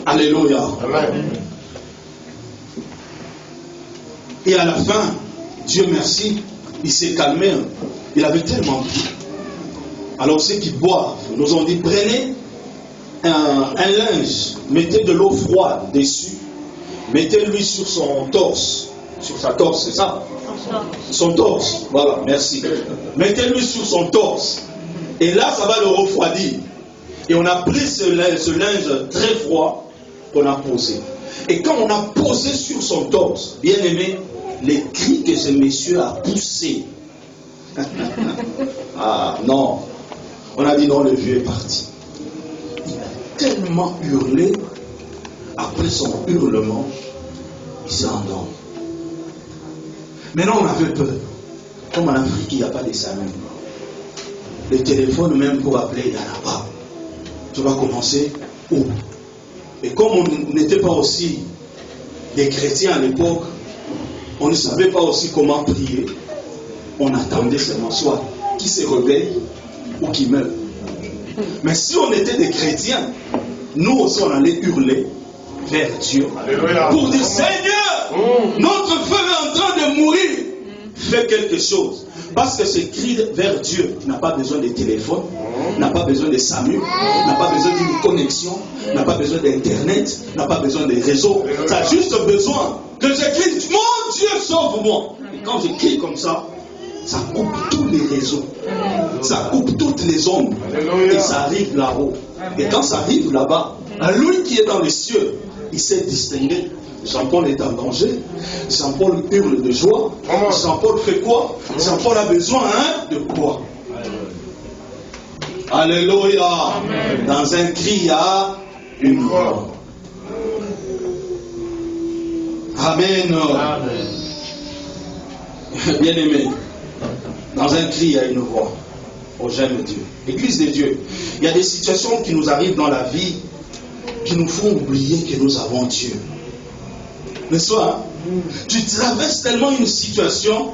Alléluia. Amen. Et à la fin, Dieu merci, il s'est calmé. Il avait tellement bu. Alors ceux qui boivent nous ont dit, prenez un linge, mettez de l'eau froide dessus, mettez-lui sur son torse. Sur sa torse, c'est ça? Son torse, voilà, merci. Mettez-lui sur son torse. Et là, ça va le refroidir. Et on a pris ce linge très froid qu'on a posé. Et quand on a posé sur son torse, bien aimé, les cris que ce monsieur a poussés. Ah non, on a dit non, le vieux est parti. Il a tellement hurlé, après son hurlement, il s'est endormi. Maintenant on avait peur. Comme en Afrique, il n'y a pas de salon. Le téléphone même pour appeler, il n'y en a pas. Tu vas commencer où? Et comme on n'était pas aussi des chrétiens à l'époque, on ne savait pas aussi comment prier. On attendait seulement soit qui se réveille ou qui meurt. Mais si on était des chrétiens, nous aussi on allait hurler vers Dieu. Alléluia. Pour dire, Seigneur, notre frère est en train de mourir. Fais quelque chose. Parce que ce cri vers Dieu n'a pas besoin de téléphone, n'a pas besoin de SAMU, n'a pas besoin d'une connexion, n'a pas besoin d'internet, n'a pas besoin de réseau. Ça a juste besoin que je crie, mon Dieu, sauve-moi. Et quand je crie comme ça coupe tous les réseaux, ça coupe toutes les ondes, et ça arrive là-haut. Et quand ça arrive là-bas, à lui qui est dans les cieux, il s'est distingué. Jean-Paul est en danger. Jean-Paul hurle de joie. Jean-Paul fait quoi? Jean-Paul a besoin de quoi? Alléluia. Amen. Dans un cri, il y a une voix. Amen. Amen. Bien aimé. Dans un cri, il y a une voix. Oh, j'aime Dieu. Église de Dieu. Il y a des situations qui nous arrivent dans la vie qui nous font oublier que nous avons Dieu. N'est-ce pas? Tu traverses tellement une situation,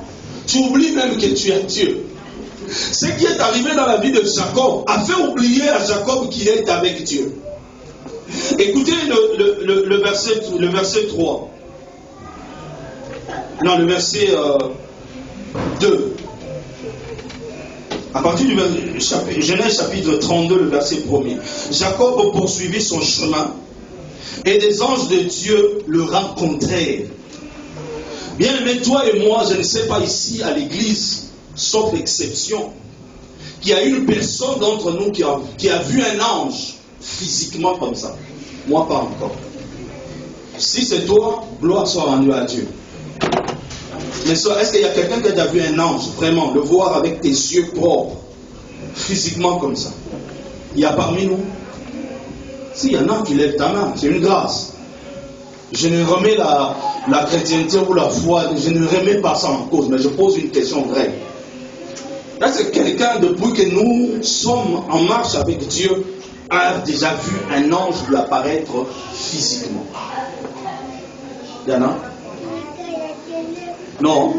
tu oublies même que tu as Dieu. Ce qui est arrivé dans la vie de Jacob a fait oublier à Jacob qu'il est avec Dieu. Écoutez le verset 3. Non, le verset 2. À partir du Genèse chapitre 32, le verset 1er. Jacob poursuivit son chemin et des anges de Dieu le rencontrèrent. Bien aimé, toi et moi, je ne sais pas ici à l'église, sauf exception, qu'il y a une personne d'entre nous qui a vu un ange physiquement comme ça. Moi, pas encore. Si c'est toi, gloire soit rendue à Dieu. Mais est-ce qu'il y a quelqu'un qui a déjà vu un ange, vraiment, le voir avec tes yeux propres, physiquement comme ça? Il y a parmi nous? S'il y en a, tu lèves ta main, c'est une grâce. Je ne remets la chrétienté ou la foi, je ne remets pas ça en cause, mais je pose une question vraie. Est-ce que quelqu'un, depuis que nous sommes en marche avec Dieu, a déjà vu un ange lui apparaître physiquement? Il y en a? Non?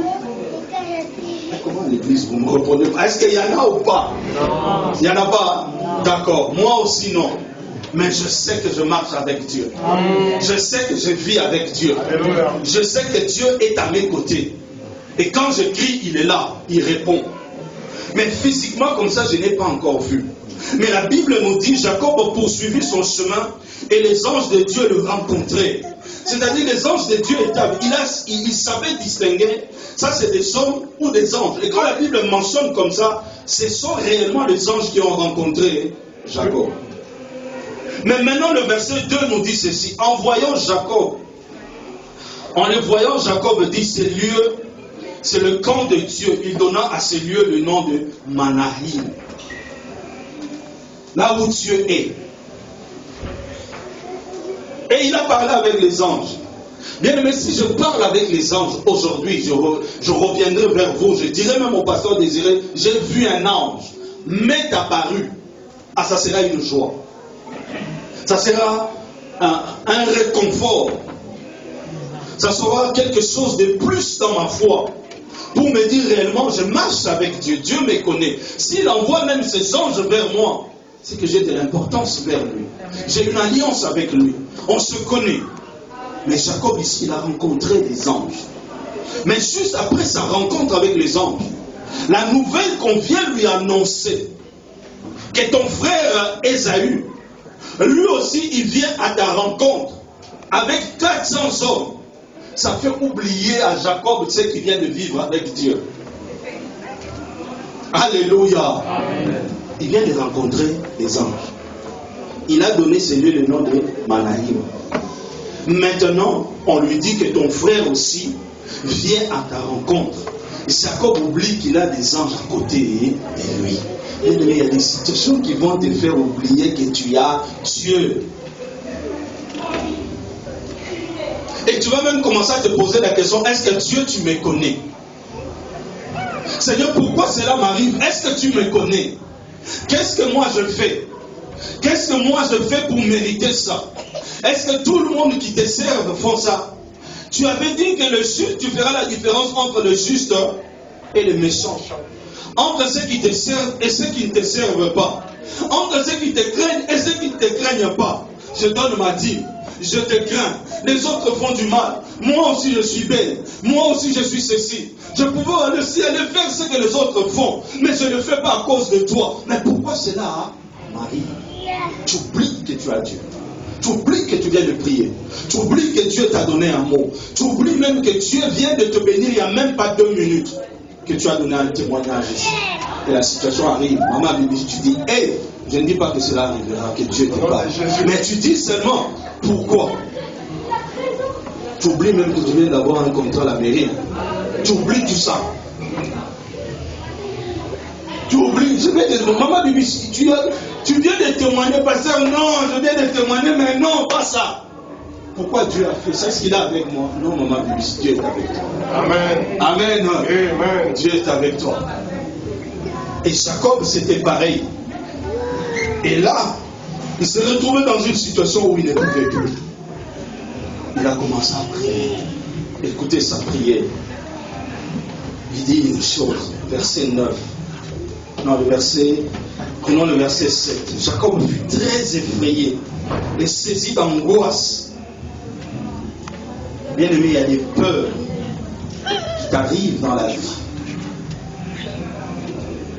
Comment l'église, vous me reprenez pas? Est-ce qu'il y en a ou pas? Non. Il n'y en a pas? D'accord. Moi aussi non. Mais je sais que je marche avec Dieu. Je sais que je vis avec Dieu. Je sais que Dieu est à mes côtés. Et quand je crie, il est là, il répond. Mais physiquement comme ça, je n'ai pas encore vu. Mais la Bible nous dit, Jacob a poursuivi son chemin et les anges de Dieu le rencontraient. C'est-à-dire les anges de Dieu il savait distinguer, ça c'est des hommes ou des anges. Et quand la Bible mentionne comme ça, ce sont réellement les anges qui ont rencontré Jacob. Mais maintenant le verset 2 nous dit ceci, en le voyant Jacob dit ces lieux, c'est le camp de Dieu. Il donna à ces lieux le nom de Mahanaïm. Là où Dieu est. Et il a parlé avec les anges. Bien aimé, si je parle avec les anges aujourd'hui, je reviendrai vers vous. Je dirai même au pasteur Désiré, j'ai vu un ange m'est apparu. Ah, ça sera une joie. Ça sera un réconfort. Ça sera quelque chose de plus dans ma foi. Pour me dire réellement, je marche avec Dieu. Dieu me connaît. S'il envoie même ses anges vers moi, c'est que j'ai de l'importance vers lui. J'ai une alliance avec lui. On se connaît. Mais Jacob ici, il a rencontré des anges. Mais juste après sa rencontre avec les anges, la nouvelle qu'on vient lui annoncer, que ton frère Ésaü, lui aussi, il vient à ta rencontre avec 400 hommes. Ça fait oublier à Jacob ce qu'il vient de vivre avec Dieu. Alléluia. Amen. Il vient de rencontrer des anges. Il a donné ce lieu le nom de Mahanaïm. Maintenant, on lui dit que ton frère aussi vient à ta rencontre. Jacob oublie qu'il a des anges à côté de lui. Il y a des situations qui vont te faire oublier que tu as Dieu. Et tu vas même commencer à te poser la question, est-ce que Dieu, tu me connais? Seigneur, pourquoi cela m'arrive? Est-ce que tu me connais? Qu'est-ce que moi je fais? Qu'est-ce que moi je fais pour mériter ça? Est-ce que tout le monde qui te serve font ça? Tu avais dit que le juste, tu feras la différence entre le juste et le méchant. Entre ceux qui te servent et ceux qui ne te servent pas. Entre ceux qui te craignent et ceux qui ne te craignent pas. Je donne ma dîme. Je te crains. Les autres font du mal. Moi aussi je suis belle. Moi aussi je suis ceci. Je pouvais aussi aller faire ce que les autres font. Mais je ne le fais pas à cause de toi. Mais pourquoi cela, Marie? Tu oublies que tu as Dieu. Tu oublies que tu viens de prier. Tu oublies que Dieu t'a donné un mot. Tu oublies même que Dieu vient de te bénir il n'y a même pas 2 minutes. Que tu as donné un témoignage ici. Et la situation arrive. Maman Bibi, tu dis, hey, je ne dis pas que cela arrivera, que Dieu te parle. Mais tu dis seulement, pourquoi? Tu oublies même que tu viens d'avoir un contrat à la mairie. Tu oublies tout ça. Tu oublies. Je vais te dire, maman Bibi, tu viens de témoigner, pasteur, non, je viens de témoigner, mais non, pas ça. Pourquoi Dieu a fait ça? Est-ce qu'il est avec moi? Non, maman Bibi, Dieu est avec toi. Amen. Amen. Amen. Dieu est avec toi. Et Jacob, c'était pareil. Et là, il se retrouvait dans une situation où il ne pouvait plus. Il a commencé à prier. Écoutez sa prière. Il dit une chose, verset 9. Non, prenons le verset 7. Jacob fut très effrayé et saisi d'angoisse. Bien aimé, il y a des peurs qui t'arrivent dans la vie,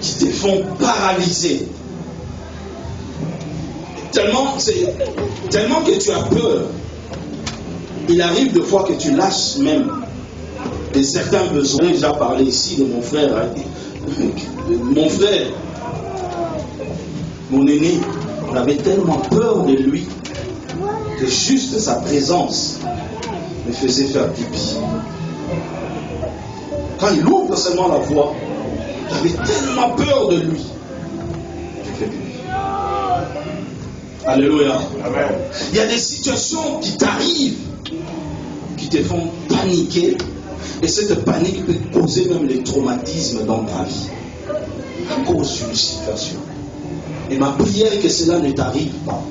qui te font paralyser. Tellement que tu as peur, il arrive des fois que tu lâches même de certains besoins. J'ai déjà parlé ici de mon frère, mon aîné. On avait tellement peur de lui que juste sa présence me faisait faire pipi. Quand il ouvre seulement la voie, j'avais tellement peur de lui. Je fais pipi. Alléluia. Amen. Il y a des situations qui t'arrivent, qui te font paniquer. Et cette panique peut causer même les traumatismes dans ta vie. À cause d'une situation. Et ma prière est que cela ne t'arrive pas.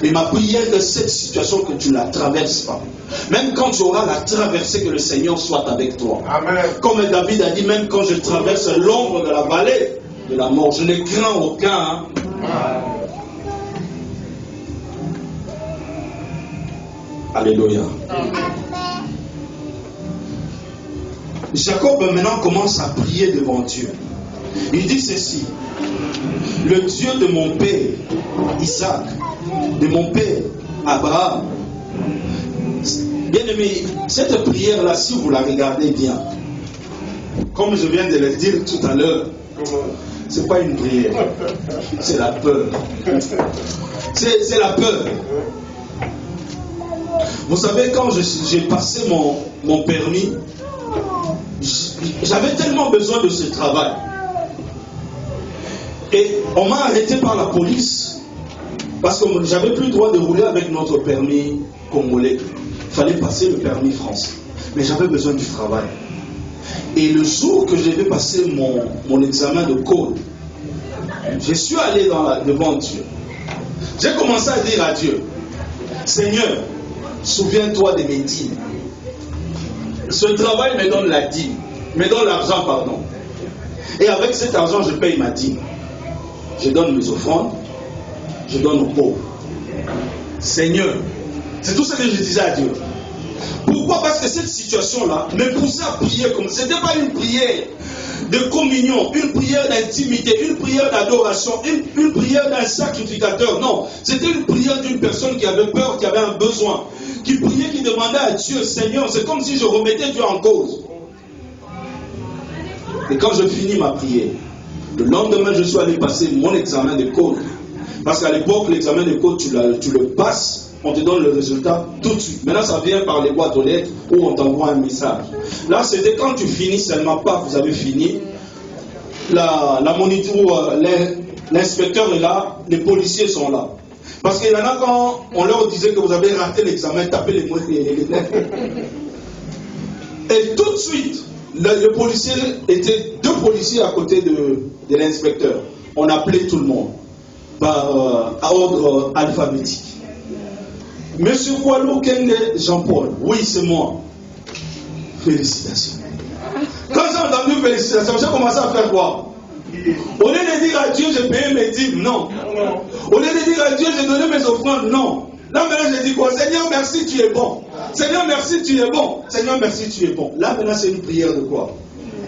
Et ma prière est que cette situation, que tu ne la traverses pas. Même quand tu auras la traversée, que le Seigneur soit avec toi. Amen. Comme David a dit, même quand je traverse l'ombre de la vallée de la mort, je ne crains aucun. Alléluia. Jacob maintenant commence à prier devant Dieu. Il dit ceci: le Dieu de mon père Isaac, de mon père Abraham. Bien aimé, cette prière-là, si vous la regardez bien, comme je viens de le dire tout à l'heure, c'est pas une prière, c'est la peur. C'est la peur. Vous savez, quand j'ai passé mon permis, j'avais tellement besoin de ce travail. Et on m'a arrêté par la police parce que j'avais plus le droit de rouler avec notre permis congolais. Il fallait passer le permis français. Mais j'avais besoin du travail. Et le jour que je devais passer mon examen de code, je suis allé devant Dieu. J'ai commencé à dire à Dieu: Seigneur, souviens-toi de mes dîmes. Ce travail me donne la dîme, me donne l'argent, pardon. Et avec cet argent, je paye ma dîme. Je donne mes offrandes, je donne aux pauvres. Seigneur, c'est tout ce que je disais à Dieu. Pourquoi? Parce que cette situation-là me poussait à prier comme ça. Ce n'était pas une prière de communion, une prière d'intimité, une prière d'adoration, une prière d'un sacrificateur. Non, c'était une prière d'une personne qui avait peur, qui avait un besoin, qui priait, qui demandait à Dieu: Seigneur, c'est comme si je remettais Dieu en cause. Et quand je finis ma prière, le lendemain, je suis allé passer mon examen de code. Parce qu'à l'époque, l'examen de code, tu le passes, on te donne le résultat tout de suite. Maintenant, ça vient par les boîtes aux lettres où on t'envoie un message. Là, c'était quand tu finis seulement pas, vous avez fini. La moniteur, l'inspecteur est là, les policiers sont là. Parce qu'il y en a quand on leur disait que vous avez raté l'examen, tapez les mots. Et tout de suite, le policier était deux policiers à côté de l'inspecteur. On appelait tout le monde par ordre alphabétique. Monsieur Koualou Kende Jean-Paul, oui, c'est moi. Félicitations. Quand j'ai entendu félicitations, j'ai commencé à faire quoi? Au lieu de dire à Dieu, j'ai payé mes dîmes, non. Au lieu de dire à Dieu, j'ai donné mes offrandes, non. Là maintenant, je dis quoi? Seigneur, merci, tu es bon. Seigneur, merci, tu es bon. Seigneur, merci, tu es bon. Là maintenant, c'est une prière de quoi?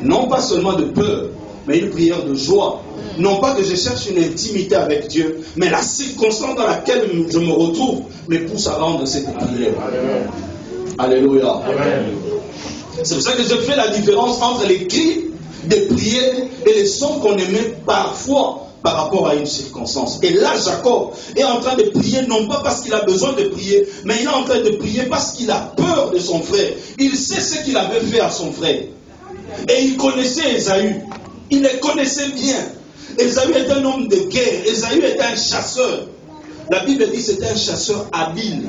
Non pas seulement de peur, mais une prière de joie. Non pas que je cherche une intimité avec Dieu, mais la circonstance dans laquelle je me retrouve me pousse à rendre cette prière. Alléluia. C'est pour ça que je fais la différence entre les cris de prière et les sons qu'on émet parfois par rapport à une circonstance. Et là, Jacob est en train de prier, non pas parce qu'il a besoin de prier, mais il est en train de prier parce qu'il a peur de son frère. Il sait ce qu'il avait fait à son frère. Et il connaissait Ésaü. Il le connaissait bien. Ésaü est un homme de guerre. Ésaü est un chasseur. La Bible dit que c'était un chasseur habile.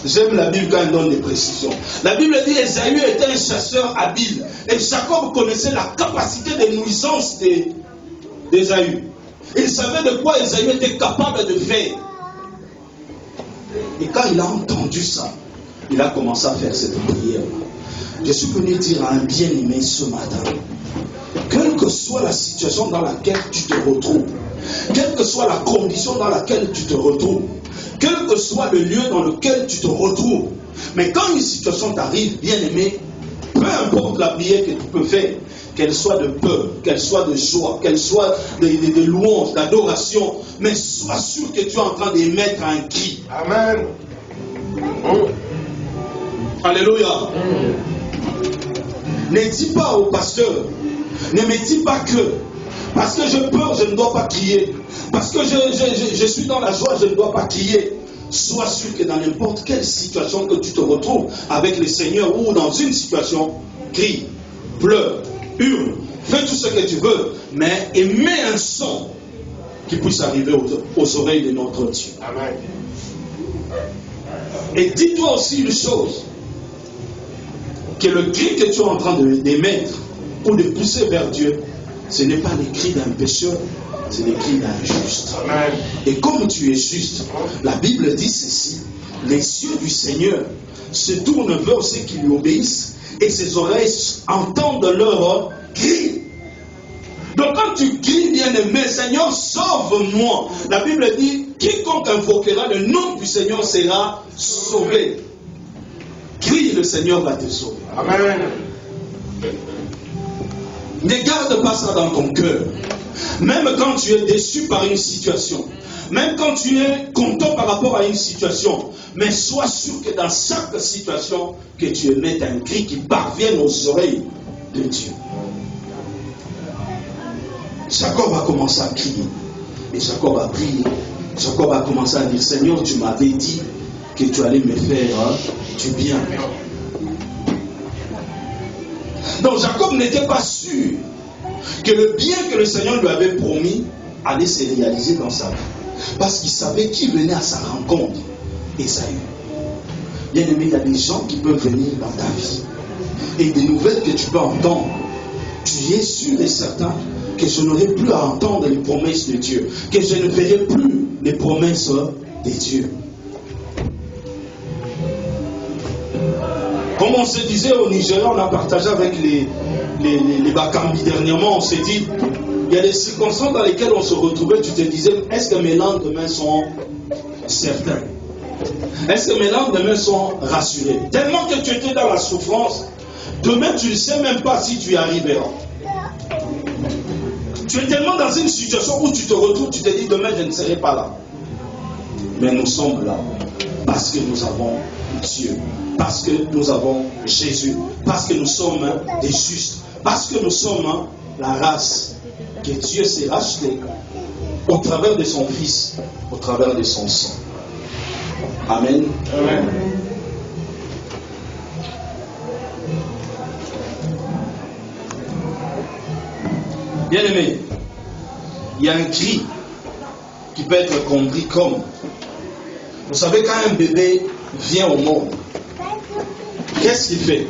J'aime la Bible quand elle donne des précisions. La Bible dit qu'Ésaü était un chasseur habile. Et Jacob connaissait la capacité de nuisance d'Ésaü. Il savait de quoi Ésaü était capable de faire. Et quand il a entendu ça, il a commencé à faire cette prière. Je suis venu dire à un bien-aimé ce matin: quelle que soit la situation dans laquelle tu te retrouves, quelle que soit la condition dans laquelle tu te retrouves, quel que soit le lieu dans lequel tu te retrouves, mais quand une situation t'arrive, bien-aimé, peu importe la prière que tu peux faire, qu'elle soit de peur, qu'elle soit de joie, qu'elle soit de louange, d'adoration, mais sois sûr que tu es en train d'émettre un cri. Amen. Alléluia. Ne dis pas au pasteur, ne me dis pas que, parce que j'ai peur, je ne dois pas crier. Parce que je suis dans la joie, je ne dois pas crier. Sois sûr que dans n'importe quelle situation que tu te retrouves avec le Seigneur ou dans une situation, crie, pleure, hurle, fais tout ce que tu veux, mais émets un son qui puisse arriver aux oreilles de notre Dieu. Amen. Et dis-toi aussi une chose, que le cri que tu es en train d'émettre ou de pousser vers Dieu, ce n'est pas le cri d'un pécheur, c'est le cri d'un juste. Amen. Et comme tu es juste, la Bible dit ceci, les yeux du Seigneur se tournent vers ceux qui lui obéissent et ses oreilles entendent leur cri. Donc quand tu cries, bien-aimé, Seigneur, sauve-moi. La Bible dit, quiconque invoquera le nom du Seigneur sera sauvé. Crie, le Seigneur va te sauver. Amen. Ne garde pas ça dans ton cœur. Même quand tu es déçu par une situation, même quand tu es content par rapport à une situation, mais sois sûr que dans chaque situation, que tu émettes un cri qui parvienne aux oreilles de Dieu. Jacob a commencé à crier. Et Jacob a prié. Jacob a commencé à dire, Seigneur, tu m'avais dit que tu allais me faire du bien. Donc Jacob n'était pas sûr que le bien que le Seigneur lui avait promis allait se réaliser dans sa vie. Parce qu'il savait qui venait à sa rencontre. Ésaü. Bien aimé, il y a des gens qui peuvent venir dans ta vie. Et des nouvelles que tu peux entendre. Tu es sûr et certain que je n'aurai plus à entendre les promesses de Dieu. Que je ne verrai plus les promesses de Dieu. Comme on se disait au Nigeria, on a partagé avec les Bakambi dernièrement, on s'est dit, il y a des circonstances dans lesquelles on se retrouvait, tu te disais, est-ce que mes lendemains sont certains? Est-ce que mes lendemains sont rassurés? Tellement que tu étais dans la souffrance, demain tu ne sais même pas si tu y arriveras. Tu es tellement dans une situation où tu te retrouves, tu te dis, demain je ne serai pas là. Mais nous sommes là, parce que nous avons Dieu, parce que nous avons Jésus, parce que nous sommes des justes, parce que nous sommes la race que Dieu s'est racheté au travers de son Fils, au travers de son sang. Amen. Amen. Bien aimé, il y a un cri qui peut être compris comme, vous savez, quand un bébé vient au monde, qu'est-ce qu'il fait?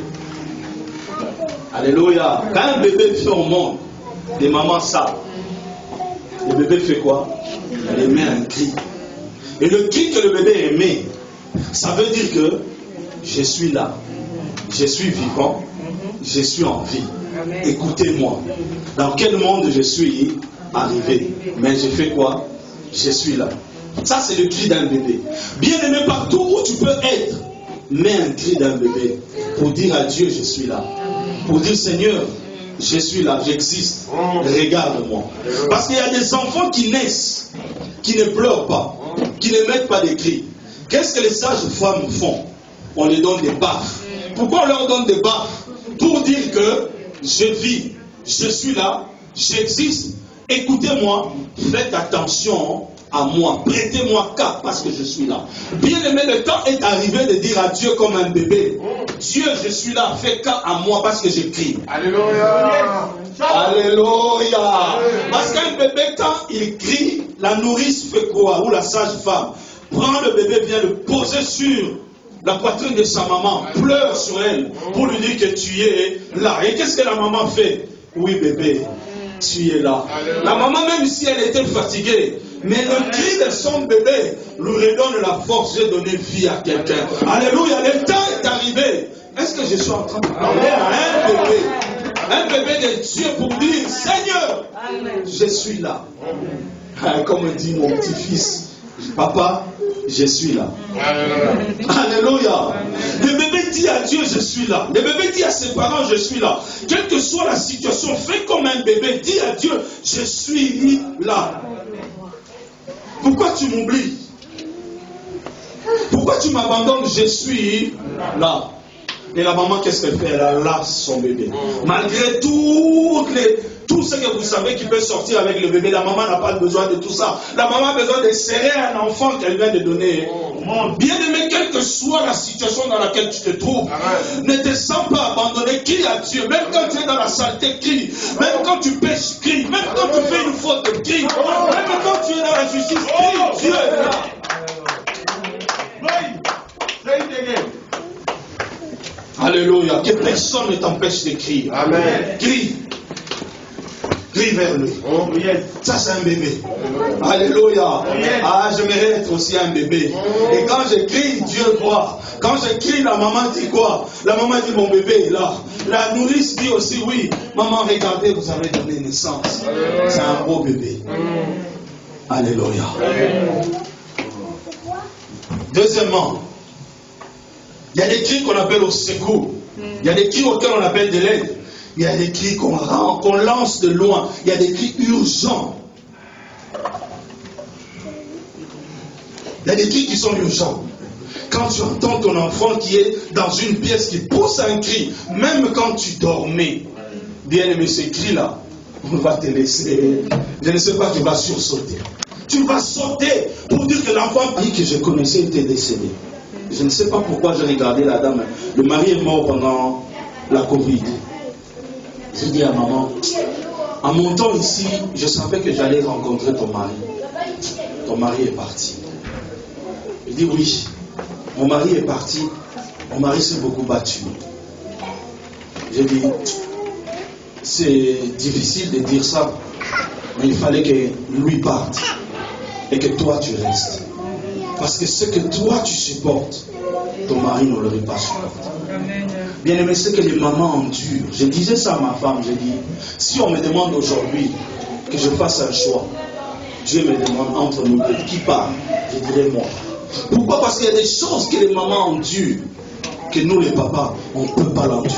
Alléluia. Quand un bébé vient au monde, les mamans savent. Le bébé fait quoi? Il émet un cri. Et le cri que le bébé émet, ça veut dire que je suis là, je suis vivant, je suis en vie. Écoutez-moi. Dans quel monde je suis arrivé? Mais je fais quoi? Je suis là. Ça, c'est le cri d'un bébé. Bien aimé, partout où tu peux être, mets un cri d'un bébé pour dire à Dieu, je suis là. Pour dire, Seigneur, je suis là, j'existe. Regarde-moi. Parce qu'il y a des enfants qui naissent, qui ne pleurent pas, qui ne mettent pas des cris. Qu'est-ce que les sages femmes font? On les donne des baffes. Pourquoi on leur donne des baffes? Pour dire que je vis, je suis là, j'existe. Écoutez-moi, faites attention à moi, prêtez-moi cas parce que je suis là. Bien aimé, le temps est arrivé de dire à Dieu comme un bébé, Dieu, je suis là, fais cas à moi parce que je crie. Alléluia. Alléluia. Parce qu'un bébé, quand il crie, la nourrice fait quoi? Ou la sage-femme prend le bébé, vient le poser sur la poitrine de sa maman, pleure sur elle pour lui dire que tu es là. Et qu'est-ce que la maman fait? Oui, bébé, tu es là. La maman, même si elle était fatiguée, mais le cri de son bébé lui redonne la force de donner vie à quelqu'un. Alléluia, le temps est arrivé. Est-ce que je suis en train de parler à un bébé de Dieu pour dire, Seigneur, je suis là. Comme dit mon petit-fils, papa, je suis là. Alléluia. Le bébé dit à Dieu, je suis là. Le bébé dit à ses parents, je suis là. Quelle que soit la situation, fais comme un bébé. Dis à Dieu, je suis là. Pourquoi tu m'oublies? Pourquoi tu m'abandonnes? Je suis là. Et la maman, qu'est-ce qu'elle fait? Elle lasse son bébé. Malgré toutes tout ce que vous savez qui peut sortir avec le bébé, la maman n'a pas besoin de tout ça. La maman a besoin de serrer un enfant qu'elle vient de donner. Bien aimé, quelle que soit la situation dans laquelle tu te trouves, ne te sens pas abandonné, crie à Dieu. Même quand tu es dans la saleté, crie. Même quand tu pêches, crie. Même quand tu fais une faute, crie. Même quand tu es dans la justice, crie. Dieu est là. Alléluia. Que personne ne t'empêche de crier. Amen. Crie. Crie vers lui. Ça, c'est un bébé. Alléluia. Ah, j'aimerais être aussi un bébé. Et quand je crie, Dieu voit. Quand je crie, la maman dit quoi? La maman dit, mon bébé est là. La nourrice dit aussi, oui. Maman, regardez, vous avez donné naissance. C'est un beau bébé. Alléluia. Deuxièmement, il y a des cris qu'on appelle au secours. Il y a des cris auxquels on appelle de l'aide. Il y a des cris qu'on lance de loin. Il y a des cris urgents. Il y a des cris qui sont urgents. Quand tu entends ton enfant qui est dans une pièce qui pousse un cri, même quand tu dormais, bien aimé, ce cri-là, on va te laisser. Je ne sais pas, tu vas sursauter. Tu vas sauter pour dire que l'enfant que je connaissais était décédé. Je ne sais pas pourquoi j'ai regardé la dame. Le mari est mort pendant la Covid. J'ai dit à maman, en montant ici, je savais que j'allais rencontrer ton mari. Ton mari est parti. Il dit oui, mon mari est parti. Mon mari s'est beaucoup battu. J'ai dit, c'est difficile de dire ça, mais il fallait que lui parte et que toi tu restes. Parce que ce que toi tu supportes, ton mari ne l'aurait pas supporté. Bien aimé, c'est que les mamans endurent. Je disais ça à ma femme, je dis, si on me demande aujourd'hui que je fasse un choix, Dieu me demande entre nous deux, qui part? Je dirais moi. Pourquoi? Parce qu'il y a des choses que les mamans endurent, que nous les papas, on ne peut pas l'endurer.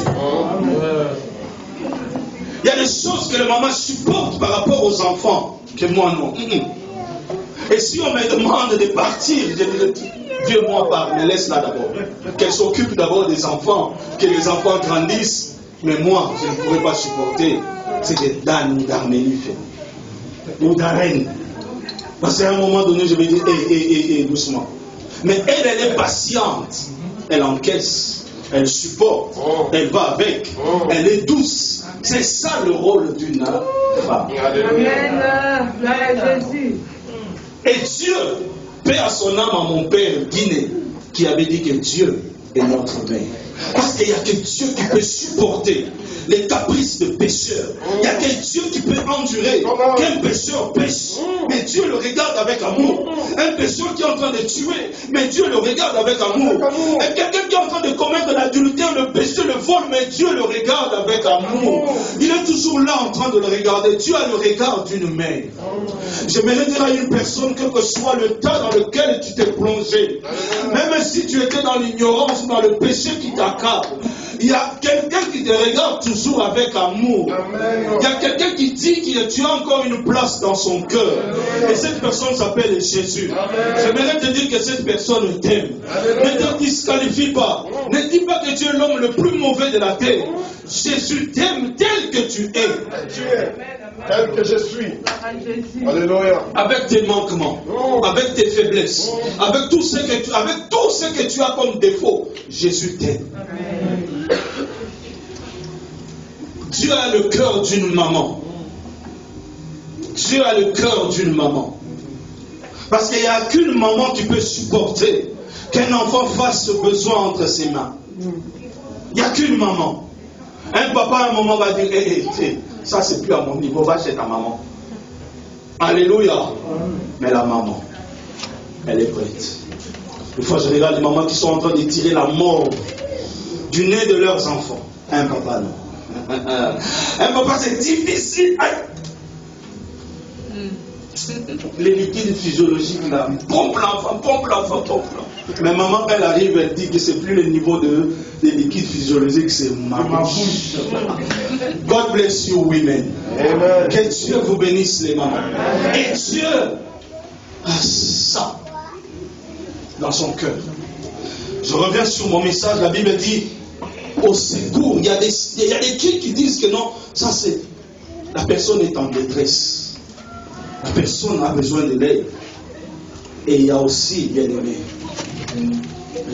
Il y a des choses que les mamans supportent par rapport aux enfants, que moi non. Et si on me demande de partir, je dirais, Dieu moi parle, mais laisse-la d'abord. Qu'elle s'occupe d'abord des enfants, que les enfants grandissent. Mais moi, je ne pourrais pas supporter ce que Dan ou d'Arménie fait. Ou d'Arène. Parce qu'à un moment donné, je vais dire, doucement. Mais elle est patiente. Elle encaisse. Elle supporte. Elle va avec. Elle est douce. C'est ça le rôle d'une femme. Amen. Jésus. Et Dieu, paix à son âme à mon père Guinée, qui avait dit que Dieu est notre mère. Parce qu'il n'y a que Dieu qui peut supporter les caprices de pécheurs. Il n'y a que Dieu qui peut endurer qu'un pécheur pêche. Mais Dieu le regarde avec amour. Un pécheur qui est en train de tuer, mais Dieu le regarde avec amour. Et quelqu'un qui est en train de commettre l'adultère, le péché, le vol, mais Dieu le regarde avec amour. Il est toujours là en train de le regarder. Dieu a le regard d'une mère. J'aimerais dire à une personne, quel que soit le tas dans lequel tu t'es plongé, même si tu étais dans l'ignorance ou dans le péché qui t'accable, il y a quelqu'un qui te regarde toujours avec amour. Il y a quelqu'un qui dit que tu as encore une place dans son cœur. Et cette personne s'appelle Jésus. J'aimerais te dire que cette personne t'aime. Ne te disqualifie pas. Ne dis pas que tu es l'homme le plus mauvais de la terre. Jésus t'aime tel que tu es. Tel que je suis. Alléluia. Avec tes manquements, avec tes faiblesses, avec tout ce que tu as comme défaut, Jésus t'aime. Dieu a le cœur d'une maman. Dieu a le cœur d'une maman. Parce qu'il n'y a qu'une maman qui peut supporter qu'un enfant fasse ce besoin entre ses mains. Il n'y a qu'une maman. Un papa à un moment va dire, ça c'est plus à mon niveau, va chez ta maman. Alléluia. Mais la maman, elle est prête. Une fois je regarde les mamans qui sont en train de tirer la mort du nez de leurs enfants. Un papa non. Un papa c'est difficile. Les liquides physiologiques là, pompe l'enfant. Mais maman, elle arrive, elle dit que c'est plus le niveau des liquides physiologiques, c'est ma bouche. God bless you, women. Amen. Que Dieu vous bénisse, les mamans. Et Dieu a ça dans son cœur. Je reviens sur mon message, la Bible dit au secours. Il y a des cris qui disent que non, ça c'est La personne est en détresse. La personne a besoin de l'aide. Et il y a aussi, bien aimé,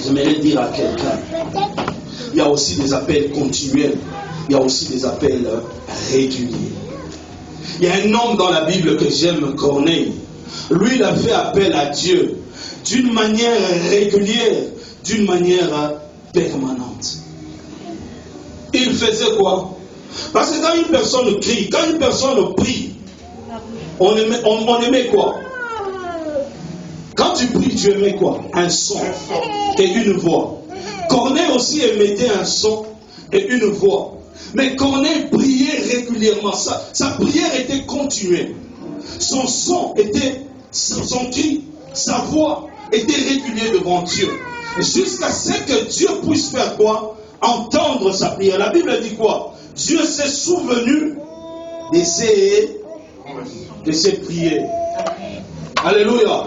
j'aimerais dire à quelqu'un, il y a aussi des appels continuels. Il y a aussi des appels réguliers. Il y a un homme dans la Bible que j'aime, Corneille. Lui, il a fait appel à Dieu d'une manière régulière, d'une manière permanente. Il faisait quoi? Parce que quand une personne crie, quand une personne prie, on aimait quoi? Quand tu pries, tu aimais quoi? Un son et une voix. Corneille aussi émettait un son et une voix. Mais Corneille priait régulièrement. Sa prière était continuelle. Son son était, son cri, sa voix était régulière devant Dieu. Jusqu'à ce que Dieu puisse faire quoi? Entendre sa prière. La Bible dit quoi? Dieu s'est souvenu de ses prières. Alléluia.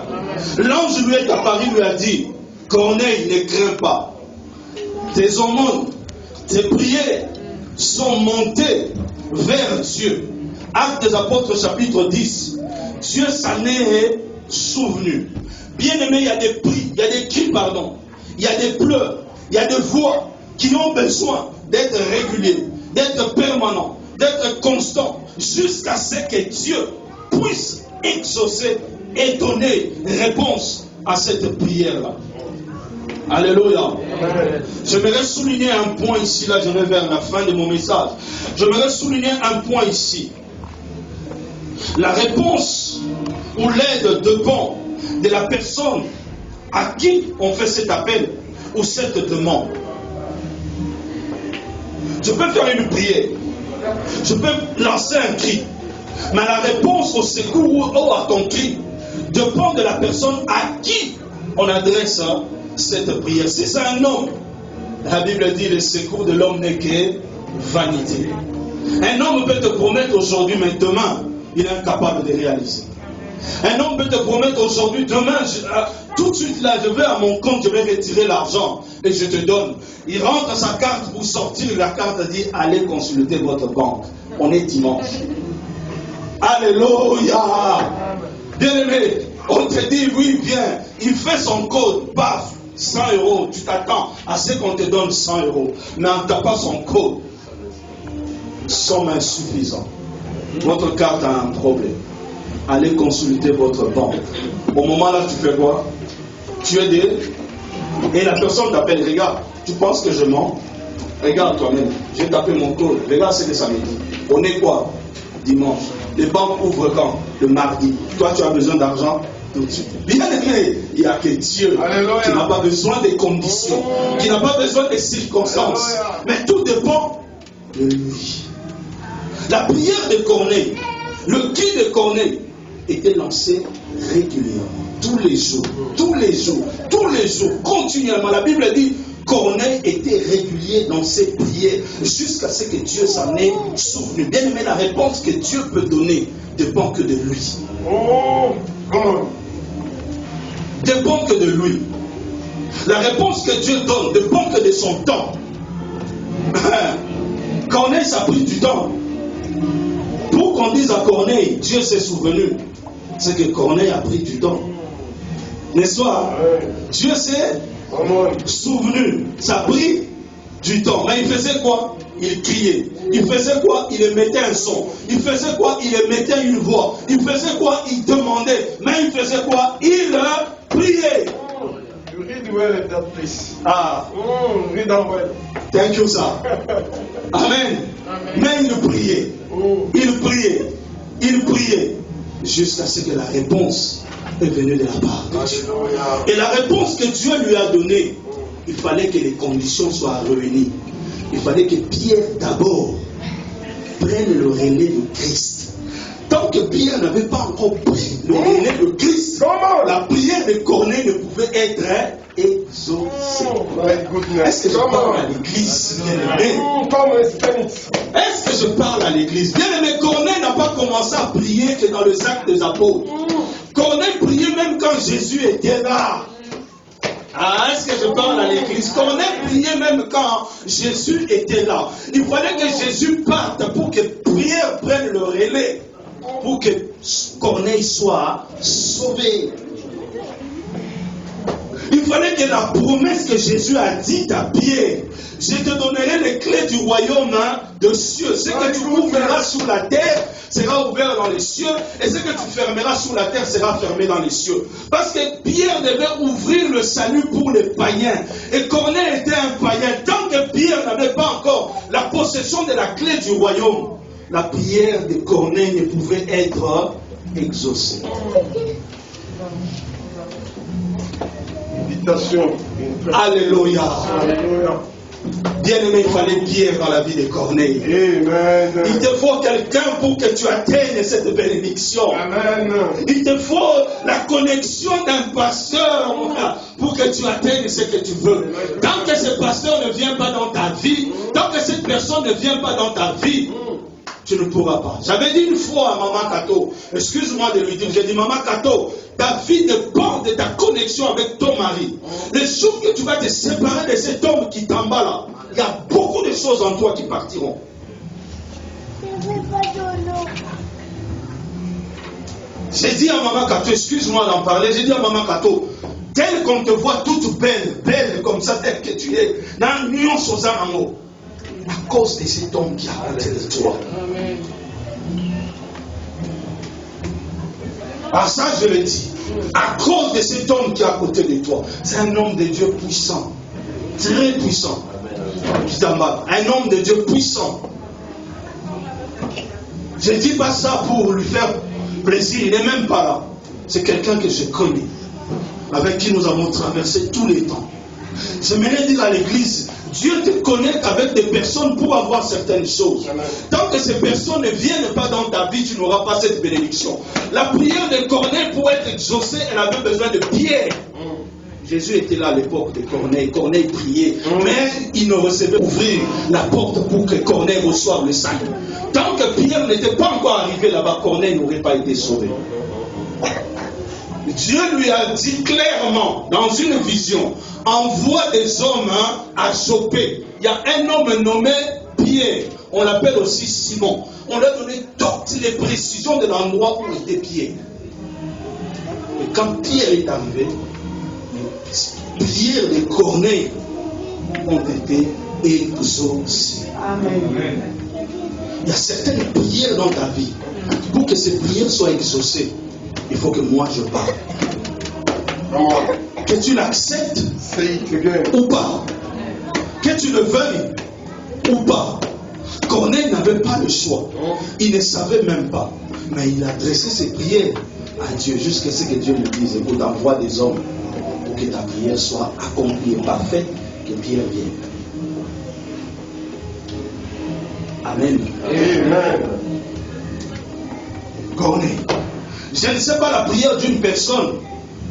L'ange lui est apparu, lui a dit, Corneille, ne crains pas. Tes aumônes, tes prières sont montées vers Dieu. Actes des Apôtres, chapitre 10. Dieu s'en est souvenu. Bien aimé, il y a des cris, il y a des cris, pardon. Il y a des pleurs, il y a des voix qui ont besoin d'être réguliers, d'être permanents, d'être constants, jusqu'à ce que Dieu puisse exaucer et donner réponse à cette prière-là. Alléluia. J'aimerais souligner un point ici, là je vais vers la fin de mon message. J'aimerais souligner un point ici. La réponse ou l'aide dépend de la personne à qui on fait cet appel ou cette demande. Je peux faire une prière, je peux lancer un cri, mais la réponse au secours ou à ton cri dépend de la personne à qui on adresse cette prière. Si c'est un homme, la Bible dit le secours de l'homme n'est que vanité. Un homme peut te promettre aujourd'hui, mais demain, il est incapable de réaliser. Un homme peut te promettre aujourd'hui, demain, tout de suite là, je vais à mon compte, je vais retirer l'argent et je te donne. Il rentre sa carte pour sortir, la carte dit, allez consulter votre banque. On est dimanche. Alléluia. Bien aimé, on te dit, oui, viens. Il fait son code, paf, 100 €. Tu t'attends à ce qu'on te donne 100 €. Mais on ne t'a pas son code. Somme insuffisante. Votre carte a un problème. Allez consulter votre banque. Au moment là, tu fais quoi? Tu es des... Et la personne t'appelle, regarde, tu penses que je mens? Regarde toi-même, j'ai tapé mon code. Regarde ce que ça me dit. On est quoi? Dimanche. Les banques ouvrent quand? Le mardi. Toi, tu as besoin d'argent tout de suite. Bien aimé, il n'y a que Dieu. Alléluia. Qui n'a pas besoin des conditions, qui n'a pas besoin des circonstances. Alléluia. Mais tout dépend de lui. La prière de Corneille, le cri de Corneille était lancé régulièrement, tous les jours, tous les jours, tous les jours, continuellement. La Bible dit, Corneille était régulier dans ses prières jusqu'à ce que Dieu s'en ait souvenu. Bien aimé, la réponse que Dieu peut donner dépend que de lui. Dépend que de lui. La réponse que Dieu donne dépend que de son temps. Corneille, ça a pris du temps. Pour qu'on dise à Corneille, Dieu s'est souvenu, c'est que Corneille a pris du temps. N'est-ce pas? Dieu s'est souvenu. Ça a pris du temps. Mais il faisait quoi? Il criait. Il faisait quoi? Il émettait un son. Il faisait quoi? Il émettait une voix. Il faisait quoi? Il demandait. Mais il faisait quoi? Il priait. You read well that place. Ah. Read that well. Thank you, sir. Amen. Mais il priait. Il priait. Il priait. Jusqu'à ce que la réponse est venue de la part de Dieu. Et la réponse que Dieu lui a donnée, il fallait que les conditions soient réunies. Il fallait que Pierre d'abord prenne le relais de Christ. Tant que Pierre n'avait pas encore pris le relais de Christ, la prière de Corneille ne pouvait être exaucée. Est-ce que je parle à l'église? Est-ce que je parle à l'église? Bien aimé, Corneille n'a pas commencé à prier que dans les actes des apôtres. Corneille priait même quand Jésus était là. Ah, est-ce que je parle à l'église? Corneille priait même quand Jésus était là. Il fallait que Jésus parte pour que prière prenne le relais, pour que Corneille soit sauvé. Il fallait que la promesse que Jésus a dite à Pierre, je te donnerai les clés du royaume de cieux. Ce que tu ouvriras sur la terre sera ouvert dans les cieux, et ce que tu fermeras sur la terre sera fermé dans les cieux. Parce que Pierre devait ouvrir le salut pour les païens. Et Corneille était un païen. Tant que Pierre n'avait pas encore la possession de la clé du royaume, la prière de Corneille ne pouvait être exaucée. Alléluia. Alléluia. Bien-aimé, il fallait Pierre dans la vie de Corneille. Amen. Il te faut quelqu'un pour que tu atteignes cette bénédiction. Amen. Il te faut la connexion d'un pasteur pour que tu atteignes ce que tu veux. Tant que ce pasteur ne vient pas dans ta vie, tant que cette personne ne vient pas dans ta vie, tu ne pourras pas. J'avais dit une fois à Maman Kato, excuse-moi de lui dire, j'ai dit, Maman Kato, ta vie dépend de ta connexion avec ton mari. Le jour que tu vas te séparer de cet homme qui t'emballe là, il y a beaucoup de choses en toi qui partiront. J'ai dit à Maman Kato, excuse-moi d'en parler, j'ai dit à Maman Kato, telle qu'on te voit toute belle, belle comme ça, telle que tu es, dans l'union sans un amour, à cause de cet homme qui a côté de toi. Amen. Ah, ça je le dis, à cause de cet homme qui est à côté de toi. C'est un homme de Dieu puissant, très puissant. Un homme de Dieu puissant. Je ne dis pas ça pour lui faire plaisir, il n'est même pas là. C'est quelqu'un que je connais, avec qui nous avons traversé tous les temps. J'aimerais dire à l'église, Dieu te connecte avec des personnes pour avoir certaines choses. Tant que ces personnes ne viennent pas dans ta vie, tu n'auras pas cette bénédiction. La prière de Corneille, pour être exaucée, elle avait besoin de Pierre. Jésus était là à l'époque de Corneille. Corneille priait, mais il ne recevait ouvrir la porte pour que Corneille reçoive le salut. Tant que Pierre n'était pas encore arrivé là-bas, Corneille n'aurait pas été sauvé. Dieu lui a dit clairement, dans une vision, envoie des hommes à Jopé. Il y a un homme nommé Pierre, on l'appelle aussi Simon. On lui a donné toutes les précisions de l'endroit où était Pierre. Et quand Pierre est arrivé, les prières de Corneille ont été exaucées. Amen. Il y a certaines prières dans ta vie. Pour que ces prières soient exaucées, il faut que moi je parle. Que tu l'acceptes ou pas. Que tu le veuilles ou pas. Corneille n'avait pas le choix. Il ne savait même pas. Mais il a adressé ses prières à Dieu jusqu'à ce que Dieu lui dise, écoute, envoie des hommes pour que ta prière soit accomplie et parfaite, que Pierre vienne. Amen. Amen. Corneille. Je ne sais pas la prière d'une personne,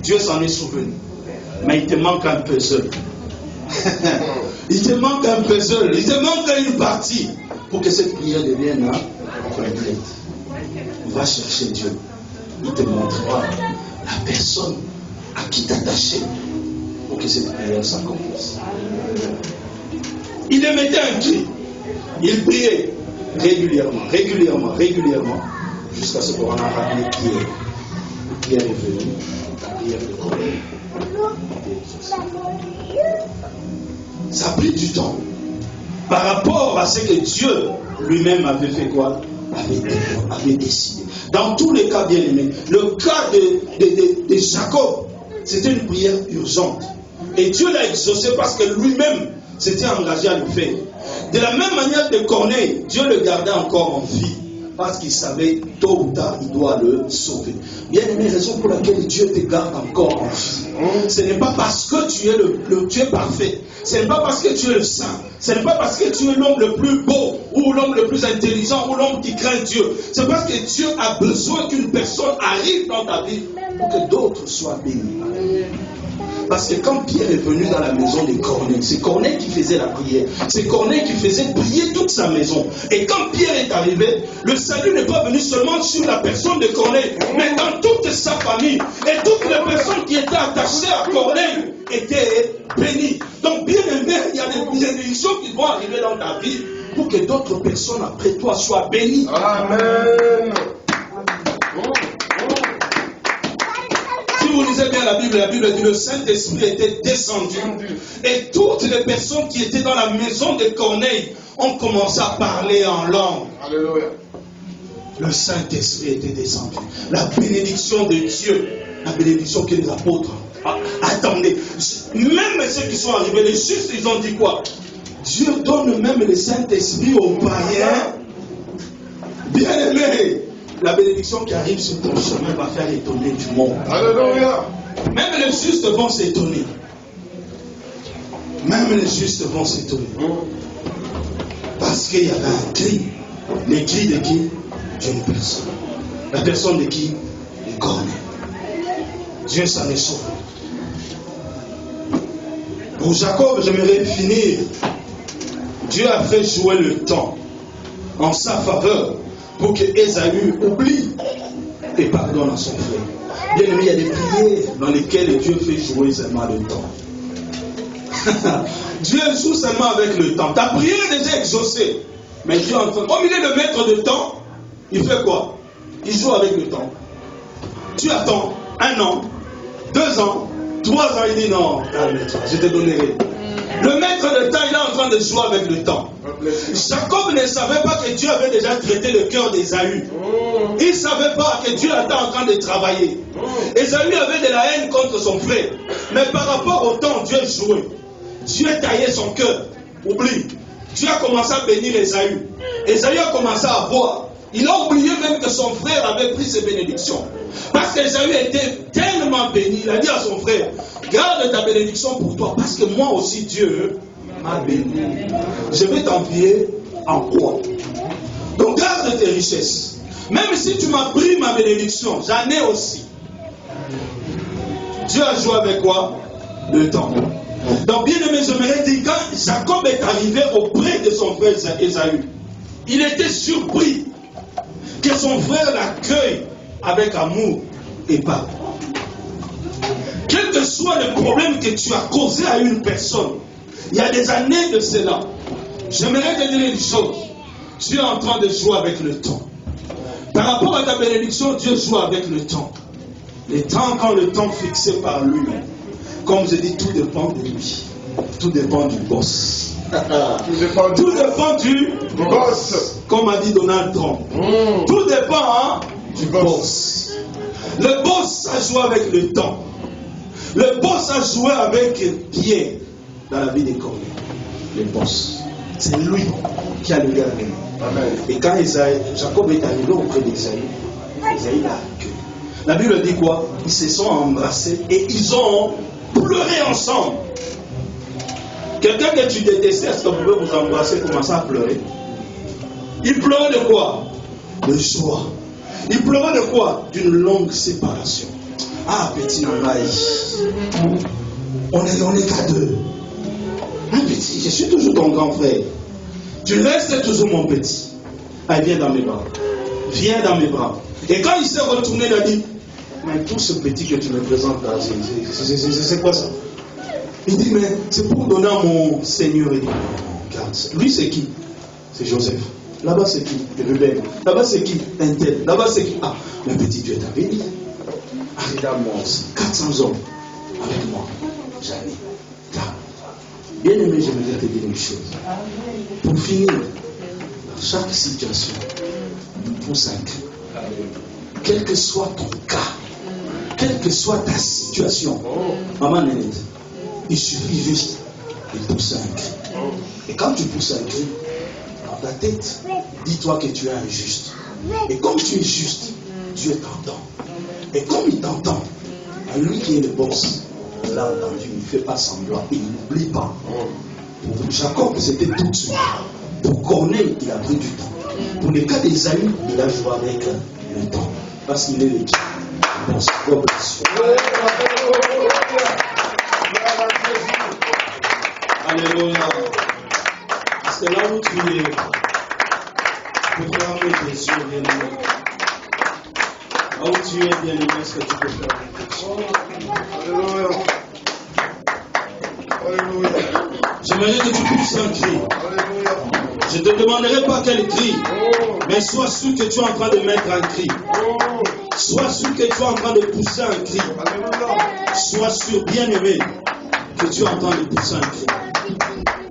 Dieu s'en est souvenu. Mais il te manque un puzzle. Il te manque un puzzle. Il te manque une partie pour que cette prière devienne complète. Va chercher Dieu. Il te montrera la personne à qui t'attacher pour que cette prière s'accomplisse. Il émettait un cri. Il priait régulièrement. Jusqu'à ce qu'on a rappelé Pierre. Pierre est venu, la prière de Corneille. Ça a pris du temps. Par rapport à ce que Dieu lui-même avait fait quoi? Avait décidé. Dans tous les cas, bien aimés, le cas de Jacob, c'était une prière urgente. Et Dieu l'a exaucé parce que lui-même s'était engagé à le faire. De la même manière que Corneille, Dieu le gardait encore en vie. Parce qu'il savait, tôt ou tard, il doit le sauver. Bien aimé, raison pour laquelle Dieu te garde encore en vie. Ce n'est pas parce que tu es tu es parfait. Ce n'est pas parce que tu es le saint. Ce n'est pas parce que tu es l'homme le plus beau, ou l'homme le plus intelligent, ou l'homme qui craint Dieu. C'est parce que Dieu a besoin qu'une personne arrive dans ta vie pour que d'autres soient bénis. Parce que quand Pierre est venu dans la maison de Corneille, c'est Corneille qui faisait la prière. C'est Corneille qui faisait prier toute sa maison. Et quand Pierre est arrivé, le salut n'est pas venu seulement sur la personne de Corneille, mais dans toute sa famille. Et toutes les personnes qui étaient attachées à Corneille étaient bénies. Donc, bien aimé, il y a des bénédictions qui vont arriver dans ta vie pour que d'autres personnes après toi soient bénies. Amen. Si vous lisez bien la Bible dit le Saint-Esprit était descendu. Et toutes les personnes qui étaient dans la maison de Corneille ont commencé à parler en langue. Alléluia. Le Saint-Esprit était descendu. La bénédiction de Dieu, la bénédiction que les apôtres attendaient. Même ceux qui sont arrivés, les justes, ils ont dit quoi? Dieu donne même le Saint-Esprit aux païens. Bien aimé, la bénédiction qui arrive sur ton chemin va faire étonner du monde. Alléluia. Même les justes vont s'étonner. Même les justes vont s'étonner. Parce qu'il y avait un cri. Le cri de qui? D'une personne. La personne de qui? De Corneille. Dieu s'en est sauvé. Pour Jacob, j'aimerais finir. Dieu a fait jouer le temps en sa faveur pour que Ésaü oublie et pardonne à son frère. Bien aimé, il y a des prières dans lesquelles Dieu fait jouer seulement le temps. Dieu joue seulement avec le temps. Ta prière est déjà exaucée. Mais Dieu, comme il est le maître de temps, il fait quoi? Il joue avec le temps. Tu attends 1 an, 2 ans, 3 ans, il dit non, calme-toi, je te donnerai. Le maître de temps, il est en train de jouer avec le temps. Jacob ne savait pas que Dieu avait déjà traité le cœur d'Ésaü. Il ne savait pas que Dieu était en train de travailler. Ésaü avait de la haine contre son frère. Mais par rapport au temps, Dieu jouait. Dieu taillait son cœur. Oublie. Dieu a commencé à bénir Ésaü. Ésaü a commencé à voir. Il a oublié même que son frère avait pris ses bénédictions. Parce qu'Ésaü était tellement béni. Il a dit à son frère, garde ta bénédiction pour toi. Parce que moi aussi Dieu m'a béni. Je vais t'envier en quoi? Donc garde tes richesses. Même si tu m'as pris ma bénédiction, j'en ai aussi. Dieu a joué avec quoi? Le temps. Donc bien aimé, j'aimerais dire, quand Jacob est arrivé auprès de son frère Ésaü, il était surpris que son frère l'accueille avec amour et pardon. Quel que soit le problème que tu as causé à une personne, il y a des années de cela, j'aimerais te dire une chose. Dieu est en train de jouer avec le temps. Par rapport à ta bénédiction, Dieu joue avec le temps. Le temps, quand le temps fixé par lui-même. Comme je dis, tout dépend de lui. Tout dépend du boss. Tout dépend du boss. Comme a dit Donald Trump. Tout dépend du boss. Le boss a joué avec le temps. Le boss a joué avec Pierre dans la vie des Corneilles. Le boss. C'est lui qui a le gardé. Et quand Jacob est arrivé auprès d'Ésaü, Ésaü l'a accueilli. La Bible dit quoi? Ils se sont embrassés et ils ont pleuré ensemble. Quelqu'un que tu détestais, est-ce que vous pouvez vous embrasser, commencer à pleurer? Il pleurait de quoi? De joie. Il pleurait de quoi? D'une longue séparation. Ah, petit Nangaï, on est qu'à 2. Ah, petit, je suis toujours ton grand frère. Tu restes toujours mon petit. Ah, viens dans mes bras. Viens dans mes bras. Et quand il s'est retourné, il a dit, mais tout ce petit que tu me présentes là, c'est quoi ça? Il dit, mais c'est pour donner à mon Seigneur. Lui, c'est qui? C'est Joseph. Là-bas, c'est qui? Ruben. Là-bas, c'est qui? Un tel. Là-bas, c'est qui? Ah, le petit Dieu t'a béni. Regarde-moi, 400 hommes avec moi. Jamais. Bien aimé, j'aimerais te dire une chose. Pour finir, dans chaque situation, pousse un cri. Quel que soit ton cas, quelle que soit ta situation, maman Nénette, il suffit juste de pousser un cri. Et quand tu pousses un cri, dans ta tête, dis-toi que tu es injuste. Et comme tu es juste, Dieu t'entend. Et comme il t'entend, à lui qui est le boss, il l'a entendu, il ne fait pas semblant, il n'oublie pas. Pour Jacob, c'était tout de suite. Pour Corneille, il a pris du temps. Pour les cas d'Ésaü, il a joué avec le temps. Parce qu'il est l'équipe. Bon, God bless you. Alléluia. Parce que là où tu es, tu peux fermer tes yeux, bien-aimé. Là où tu es, bien-aimé, est-ce que tu peux fermer tes yeux? Alléluia. Alléluia. J'aimerais que tu pousses un cri. Alléluia. Je ne te demanderai pas quel cri, mais sois sûr que tu es en train de mettre un cri. Sois sûr que tu es en train de pousser un cri. Sois sûr, bien-aimé, que tu es en train de pousser un cri.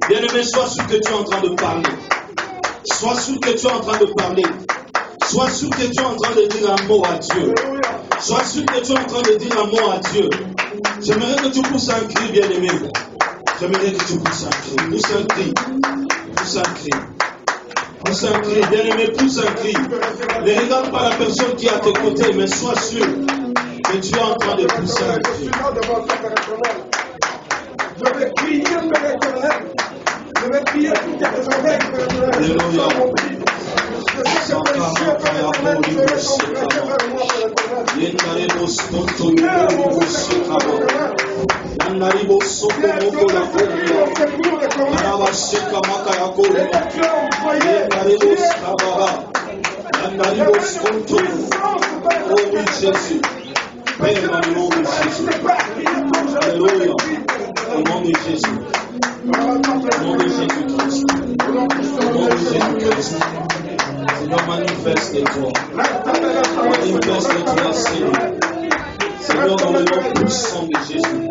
Bien-aimé, sois sûr que tu es en train de parler. Sois sûr que tu es en train de parler. Sois sûr que tu es en train de dire un mot à Dieu. Sois sûr que tu es en train de dire un mot à Dieu. J'aimerais que tu pousses un cri, bien-aimé. J'aimerais que tu pousses un cri. Pousse un cri. Pousse un cri. Pousse un cri. Bien-aimé, pousse un cri. Ne regarde pas la personne qui est à tes côtés, mais sois sûr que tu es en train de pousser un cri. Je vais crier Père éternel. Je vais crier tout éternel, Père éternel. Alléluia. Oh oui, Jésus. Père, dans le nom de Jésus. Alléluia. Au nom de Jésus. Au nom de Jésus-Christ. Au nom de Jésus-Christ. Seigneur, manifeste-toi. Manifeste-toi, Seigneur. Seigneur, dans le nom puissant de Jésus.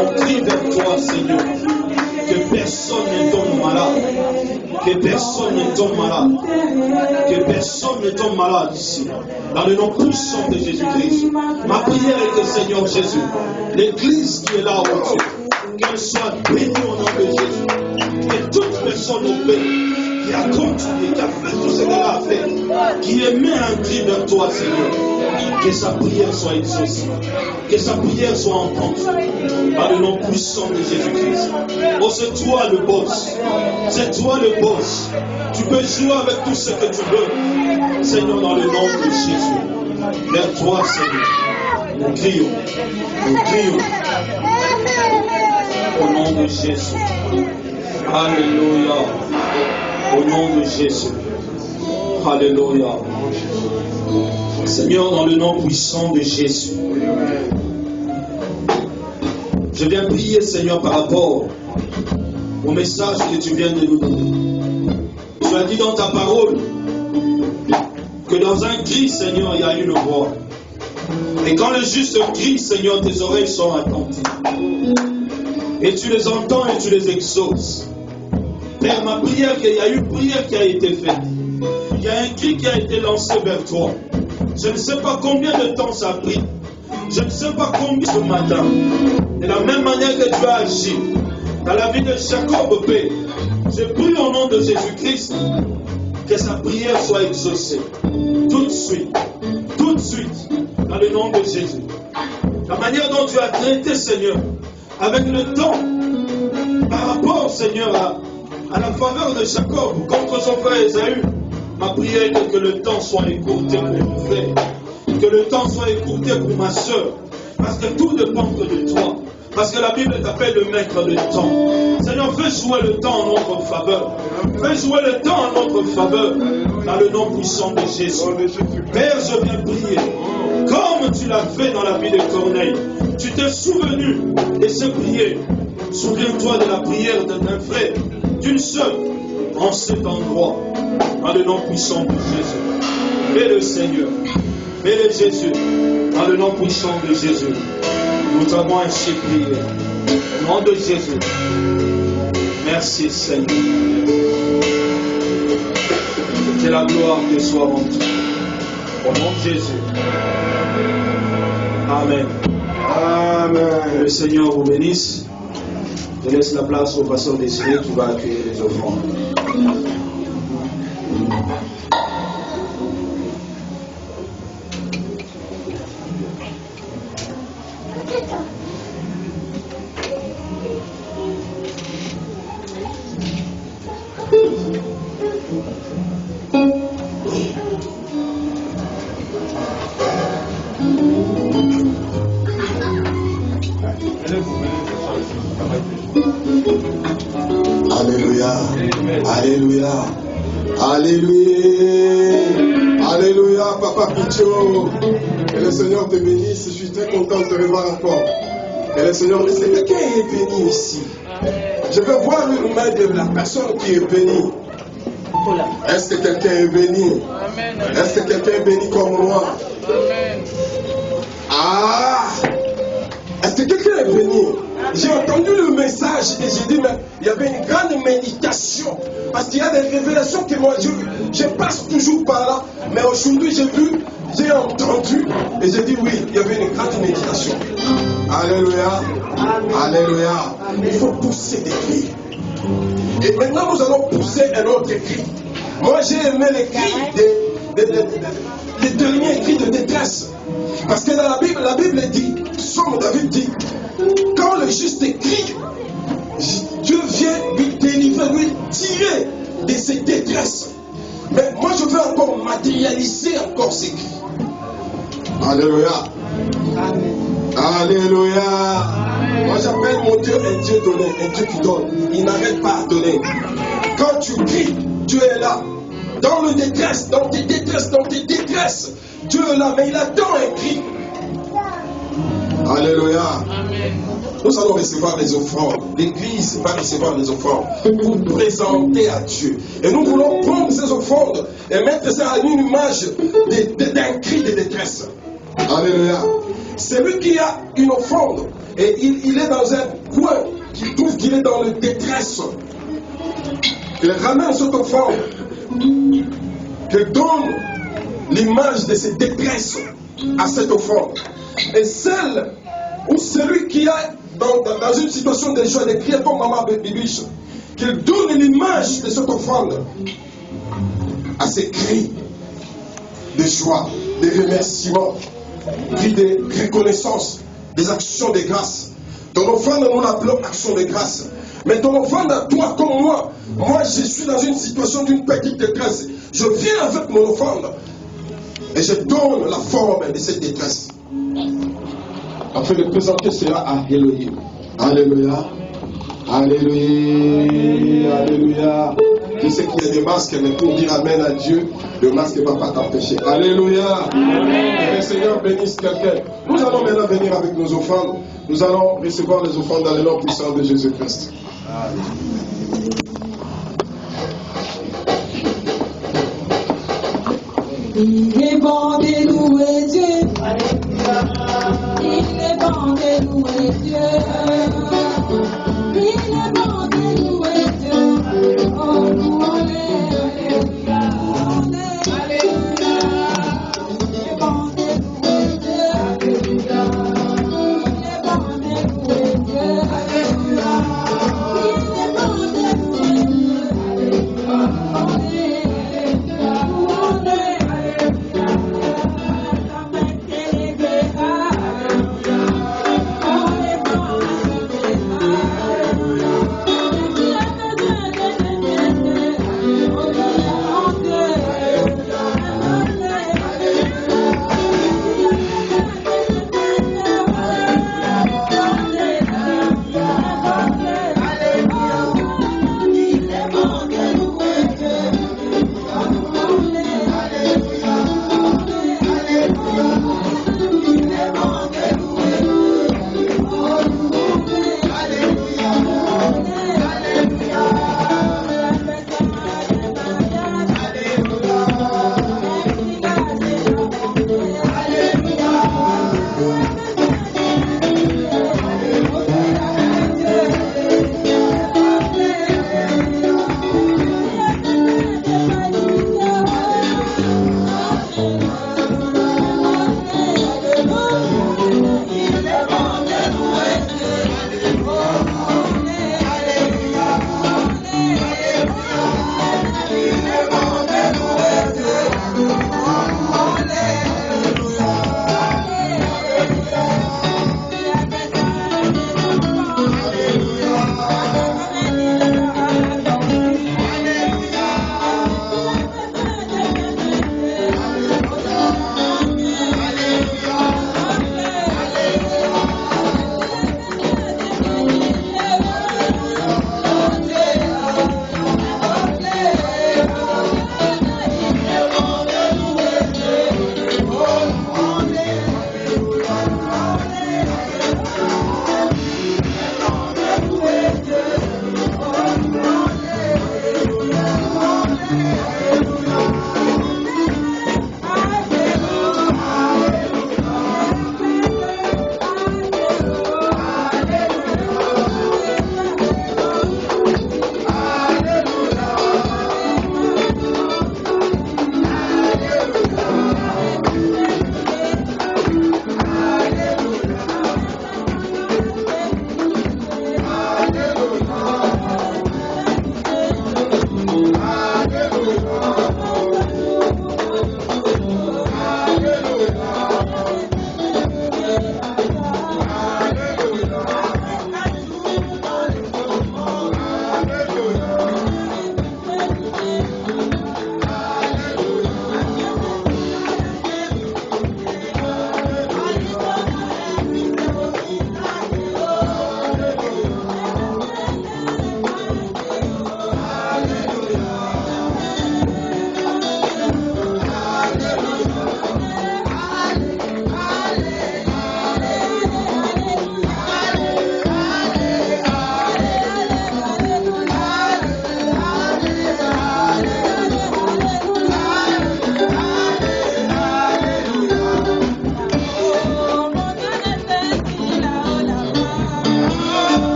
On crie vers toi, Seigneur. Que personne ne tombe malade. Que personne ne tombe malade. Que personne ne tombe malade ici. Dans le nom puissant de Jésus-Christ. Ma prière est que, Seigneur Jésus, l'Église qui est là au Dieu, qu'elle soit bénie au nom de Jésus. Que toute personne au pays qui a continué, qui a fait tout ce qu'elle a fait, qui émet un cri vers toi, Seigneur, que sa prière soit exaucée, que sa prière soit entendue, par le nom puissant de Jésus-Christ. Oh, c'est toi le boss, c'est toi le boss. Tu peux jouer avec tout ce que tu veux, Seigneur, dans le nom de Jésus. Vers toi, Seigneur, nous crions, au nom de Jésus. Alléluia. Au nom de Jésus. Alléluia. Seigneur, dans le nom puissant de Jésus. Je viens prier, Seigneur, par rapport au message que tu viens de nous donner. Tu as dit dans ta parole que dans un cri, Seigneur, il y a une voix. Et quand le juste crie, Seigneur, tes oreilles sont attentives. Et tu les entends et tu les exauces. Père, ma prière, qu'il y a une prière qui a été faite. Il y a un cri qui a été lancé vers toi. Je ne sais pas combien de temps ça a pris. Je ne sais pas combien ce matin. De la même manière que tu as agi dans la vie de Jacob, Père, je prie au nom de Jésus-Christ que sa prière soit exaucée. Tout de suite, dans le nom de Jésus. La manière dont tu as traité, Seigneur, avec le temps, par rapport, Seigneur, à la faveur de Jacob contre son frère Ésaü, ma prière est que le temps soit écourté pour mon frère, que le temps soit écourté pour ma soeur, parce que tout dépend que de toi, parce que la Bible t'appelle le maître du temps. Seigneur, fais jouer le temps en notre faveur, fais jouer le temps en notre faveur, dans le nom puissant de Jésus. Père, je viens prier, comme tu l'as fait dans la vie de Corneille. Tu t'es souvenu de ces prières. Souviens-toi de la prière d'un frère, d'une sœur, en cet endroit, dans le nom puissant de Jésus. Fais-le Seigneur, fais-le Jésus, dans le nom puissant de Jésus. Nous avons ainsi prié. Au nom de Jésus. Merci Seigneur. Que la gloire te soit rendue. Au nom de Jésus. Amen. Amen. Le Seigneur vous bénisse. Je laisse la place au pasteur Désiré qui va accueillir les offrandes. Alléluia. Alléluia, Papa Picho. Que le Seigneur te bénisse. Je suis très content de te revoir encore. Que le Seigneur, est-ce que quelqu'un est béni ici? Je veux voir une main de la personne qui est bénie. Est-ce que quelqu'un est béni? Est-ce que quelqu'un est béni comme moi? Ah! Est-ce que quelqu'un est béni? J'ai entendu le message et j'ai dit, mais il y avait une grande méditation. Parce qu'il y a des révélations que moi, je passe toujours par là. Mais aujourd'hui, j'ai vu, j'ai entendu et j'ai dit, oui, il y avait une grande méditation. Alléluia. Alléluia. Il faut pousser des cris. Et maintenant, nous allons pousser un autre cri. Moi, j'ai aimé les cris, les derniers cris de détresse. Parce que dans la Bible dit, Somme David dit, quand le juste crie, Dieu vient lui délivrer, lui tirer de ses détresses. Mais moi, je veux encore matérialiser encore ces cris. Alléluia. Alléluia. Moi, j'appelle mon Dieu un Dieu donné, un Dieu qui donne. Il n'arrête pas à donner. Quand tu cries, Dieu est là. Dans le détresse, dans tes détresses, Dieu est là, mais il attend un cri. Alléluia. Nous allons recevoir les offrandes. L'Église va recevoir les offrandes pour présenter à Dieu. Et nous voulons prendre ces offrandes et mettre ça à une image d'un cri de détresse. Alléluia. Celui qui a une offrande et il est dans un coin, qui trouve qu'il est dans le détresse, qu'il ramène cette offrande, qu'il donne l'image de cette détresse à cette offrande. Et celle ou celui qui est dans une situation de joie, de crier comme maman Bibiche, qu'il donne l'image de cette offrande à ces cris de joie, de remerciement, cris de reconnaissance, des actions de grâce. Ton offrande, nous l'appelons action de grâce. Mais ton offrande à toi comme moi, je suis dans une situation d'une petite détresse. Je viens avec mon offrande et je donne la forme de cette détresse. Afin de présenter cela à Elohim. Alléluia. Alléluia. Alléluia. Tu sais qu'il y a des masques, mais pour dire Amen à Dieu, le masque ne va pas t'empêcher. Alléluia. Que le Seigneur bénisse quelqu'un. Nous allons maintenant venir avec nos offrandes. Nous allons recevoir les offrandes dans le nom puissant de Jésus-Christ. Il est bon de louer Dieu. Il est bon de louer Dieu. Il est bon de louer Dieu. Oh, alléluia. Alléluia. Il est bon de louer Dieu. Alléluia. Il est bon de louer Dieu. Alléluia. Il est bon de louer Dieu. Alléluia.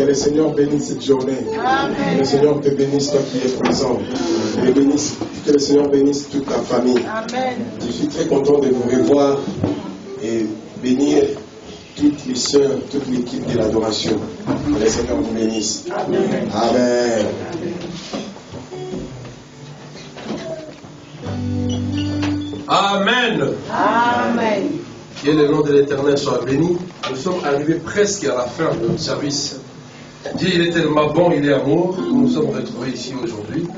le Seigneur bénisse cette journée. Que le Seigneur te bénisse, toi qui es présent. Que le Seigneur bénisse toute ta famille. Je suis très content de vous revoir et bénir toutes les sœurs, toute l'équipe de l'adoration. Que le Seigneur vous bénisse. Amen. Amen. Amen. Amen. Que le nom de l'Éternel soit béni. Nous sommes arrivés presque à la fin de notre service. Dieu, il est tellement bon, il est amour. Nous nous sommes retrouvés ici aujourd'hui.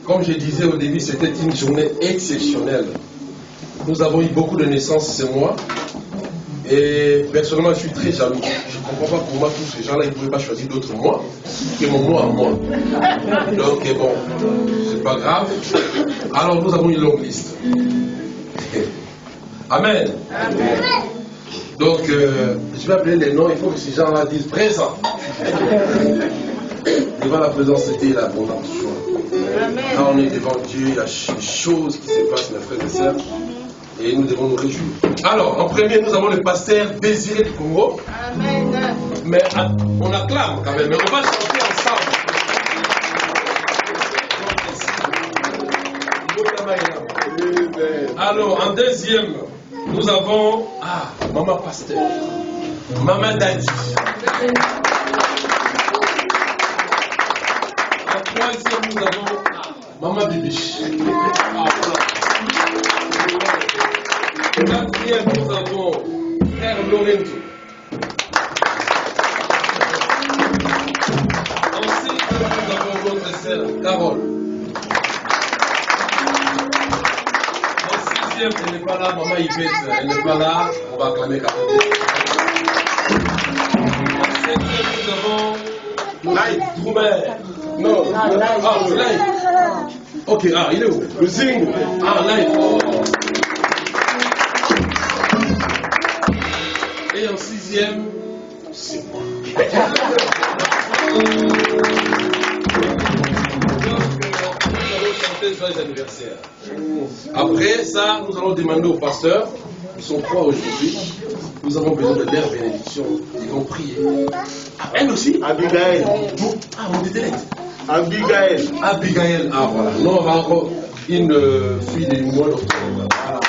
Comme je disais au début, c'était une journée exceptionnelle. Nous avons eu beaucoup de naissances ce mois. Et personnellement, je suis très jaloux. Je ne comprends pas pourquoi tous ces gens-là, ils ne pouvaient pas choisir d'autres mois que mon mois à moi. Donc, bon, c'est pas grave. Alors, nous avons une longue liste. Amen. Amen. Donc, je vais appeler les noms, il faut que ces gens-là disent présent. Devant la présence de Dieu, il y a l'abondance de joie. Quand on est devant Dieu, il y a des choses qui se passent, mes frères et sœurs, et nous devons nous réjouir. Alors, en premier, nous avons le pasteur Désiré du Congo. Amen. Mais on acclame quand même, mais on va chanter ensemble. Alors, en deuxième, nous avons Maman Pasteur, Maman Dadi. En troisième, nous avons Maman Bibiche. En quatrième, nous avons Frère Lorenzo. Ensuite, nous avons notre sœur Carole. Elle n'est pas là, maman Yvette, elle n'est pas là, on va acclamer Carole. En septième, nous avons Light Droumer. Non, Light. Ok, il est où? Le Zing. Light. Et en sixième, c'est moi. Joyeux anniversaire. Après ça, nous allons demander aux pasteurs, ils sont trois aujourd'hui, nous avons besoin de leur bénédiction, ils vont prier. Elle aussi? Abigail. Mon détélette. Abigail. Abigail, voilà. Nous on va encore une fille du mois d'octobre. Voilà.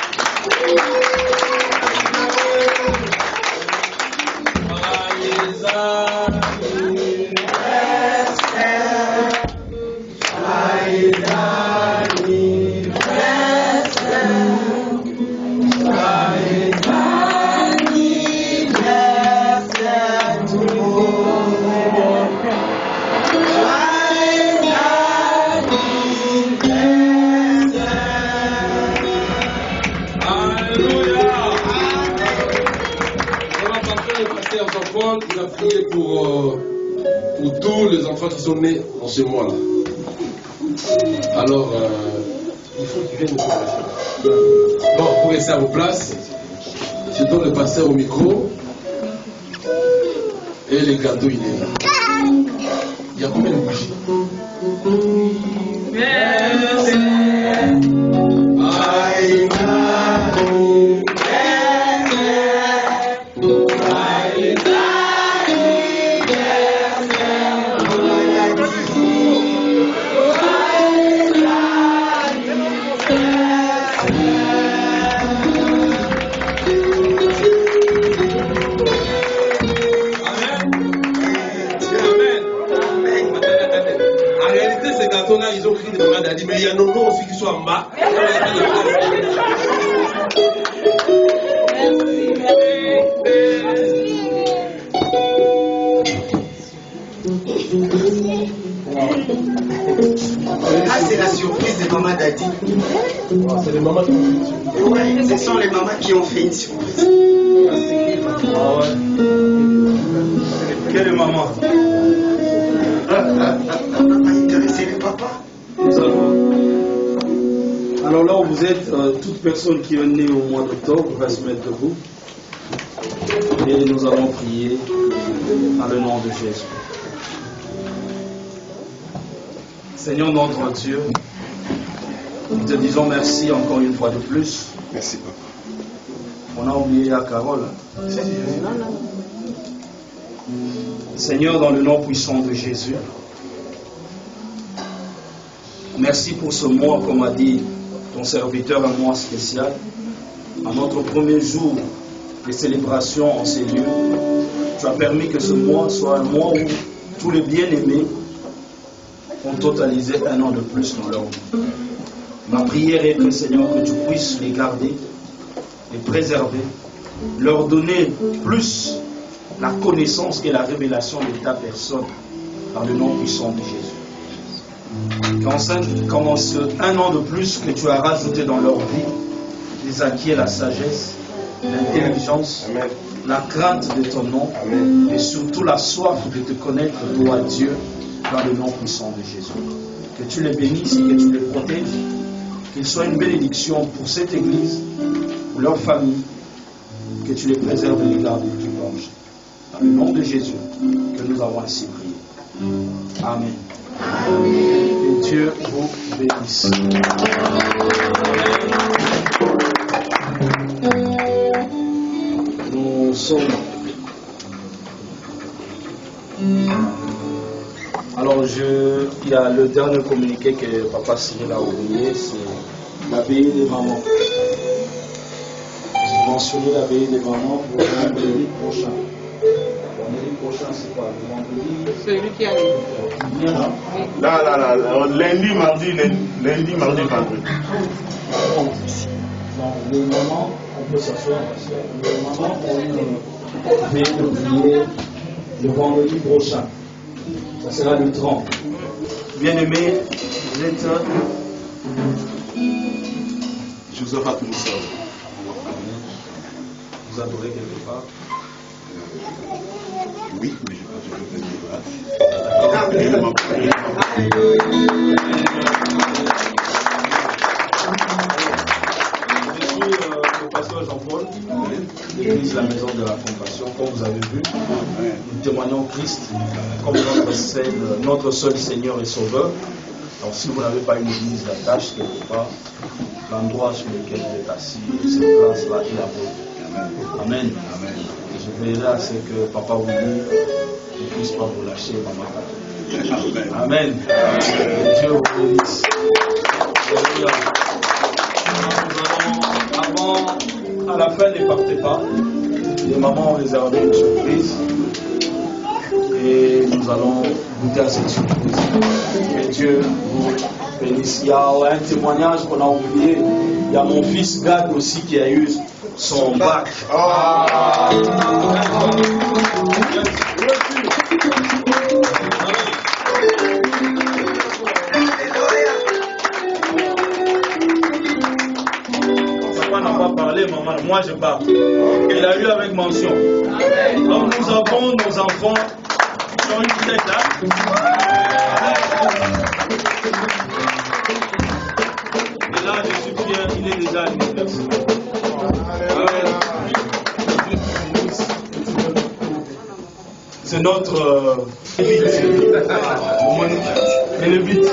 Il a prié pour tous les enfants qui sont nés en ce mois-là. Alors, il faut qu'ils viennent nous convertir. Bon, pour rester à vos places, je donne le pasteur au micro. Et le gâteau, il est là. Il y a combien de bougies? Ils ont crié de maman Dadi, mais il y a nos noms aussi qui sont en bas. C'est la surprise de maman Dadi. C'est les mamans qui ont fait une surprise. Oui, ce sont les mamans qui ont fait une surprise. Quelle maman? C'est le papa. Alors là où vous êtes, toute personne qui est née au mois d'octobre va se mettre debout. Et nous allons prier dans le nom de Jésus. Seigneur notre Dieu, nous te disons merci encore une fois de plus. Merci, papa. On a oublié la Carole. Seigneur, dans le nom puissant de Jésus, merci pour ce mois, comme a dit ton serviteur, un mois spécial. À notre premier jour de célébration en ces lieux, tu as permis que ce mois soit un mois où tous les bien-aimés ont totalisé un an de plus dans leur vie. Ma prière est que, Seigneur, que tu puisses les garder, les préserver, leur donner plus la connaissance et la révélation de ta personne par le nom puissant de Jésus. Qu'en ce un an de plus que tu as rajouté dans leur vie, ils acquièrent la sagesse, l'intelligence, la crainte de ton nom, et surtout la soif de te connaître, toi Dieu, dans le nom puissant de Jésus. Que tu les bénisses et que tu les protèges, qu'ils soient une bénédiction pour cette église, pour leur famille, que tu les préserves et les gardes et tu plonges. Dans le nom de Jésus, que nous avons ainsi prié. Amen. Que Dieu vous bénisse. Nous sommes. Alors, il y a le dernier communiqué que Papa Cyril a oublié, c'est l'abbaye des mamans. J'ai mentionné l'abbaye des mamans pour le vendredi prochain. Le vendredi prochain, c'est quoi? Le vendredi? Celui qui arrive. Là. Lundi, mardi, vendredi. Donc, les mamans, on peut s'asseoir parce que les mamans ont une veille de prier le vendredi prochain. Ça sera le 30. Bien-aimés, vous êtes. Je vous offre tout ça. Vous adorez quelque part? Oui, mais je peux venir. Je suis le pasteur Jean-Paul, l'église La Maison de la Compassion. Comme vous avez vu, nous témoignons Christ comme notre seul Seigneur et Sauveur. Donc si vous n'avez pas une église d'attache quelque part, l'endroit sur lequel vous êtes assis, cette place-là est la vôtre. Amen. Je veillerai à ce que Papa vous dise ne puisse pas vous lâcher, maman. Amen. Que Dieu vous bénisse. À la fin, ne partez pas. Les mamans ont réservé une surprise. Et nous allons goûter à cette surprise. Que Dieu vous bénisse. Il y a un témoignage qu'on a oublié. Il y a mon fils Gad aussi qui a eu son bac. Papa n'a pas parlé, maman, moi je parle. Il a eu avec mention. Donc nous avons nos enfants qui ont une tête là. Et là, je suis bien, il est déjà à l'université. C'est notre et le but.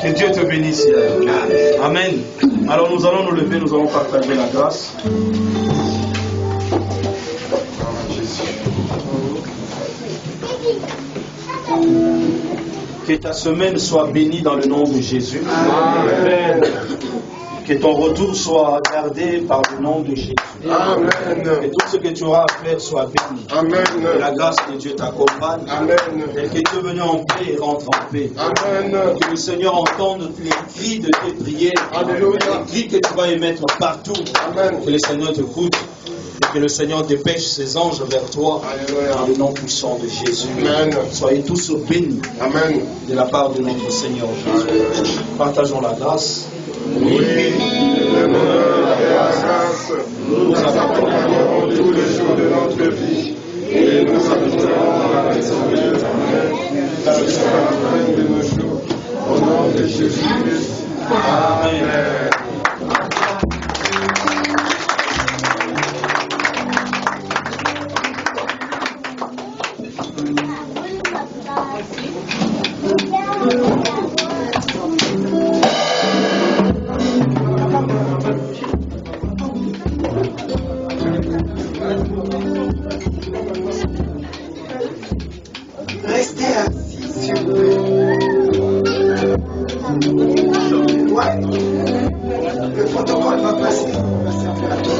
Que Dieu te bénisse. Amen. Alors nous allons nous lever, nous allons partager la grâce. Que ta semaine soit bénie dans le nom de Jésus. Amen. Que ton retour soit gardé par le nom de Jésus. Amen. Que tout ce que tu auras à faire soit béni. Amen. Que la grâce de Dieu t'accompagne. Amen. Et que tu es venu en paix et rentre en paix. Amen. Que le Seigneur entende les cris de tes prières. Alléluia. Les cris que tu vas émettre partout. Amen. Que le Seigneur t'écoute. Et que le Seigneur dépêche ses anges vers toi. Alléluia. Dans le nom puissant de Jésus. Amen. Soyez tous bénis. Amen. De la part de notre Seigneur Jésus. Partageons la grâce. Oui, le bonheur et la grâce nous accompagneront tous les jours de notre vie et nous habiterons dans la maison de l'Éternel jusqu'à la fin de nos jours. Au nom de Jésus-Christ. Amen. rester assis, s'il vous plaît. Ouais. Le protocole va passer. On va servir à tout.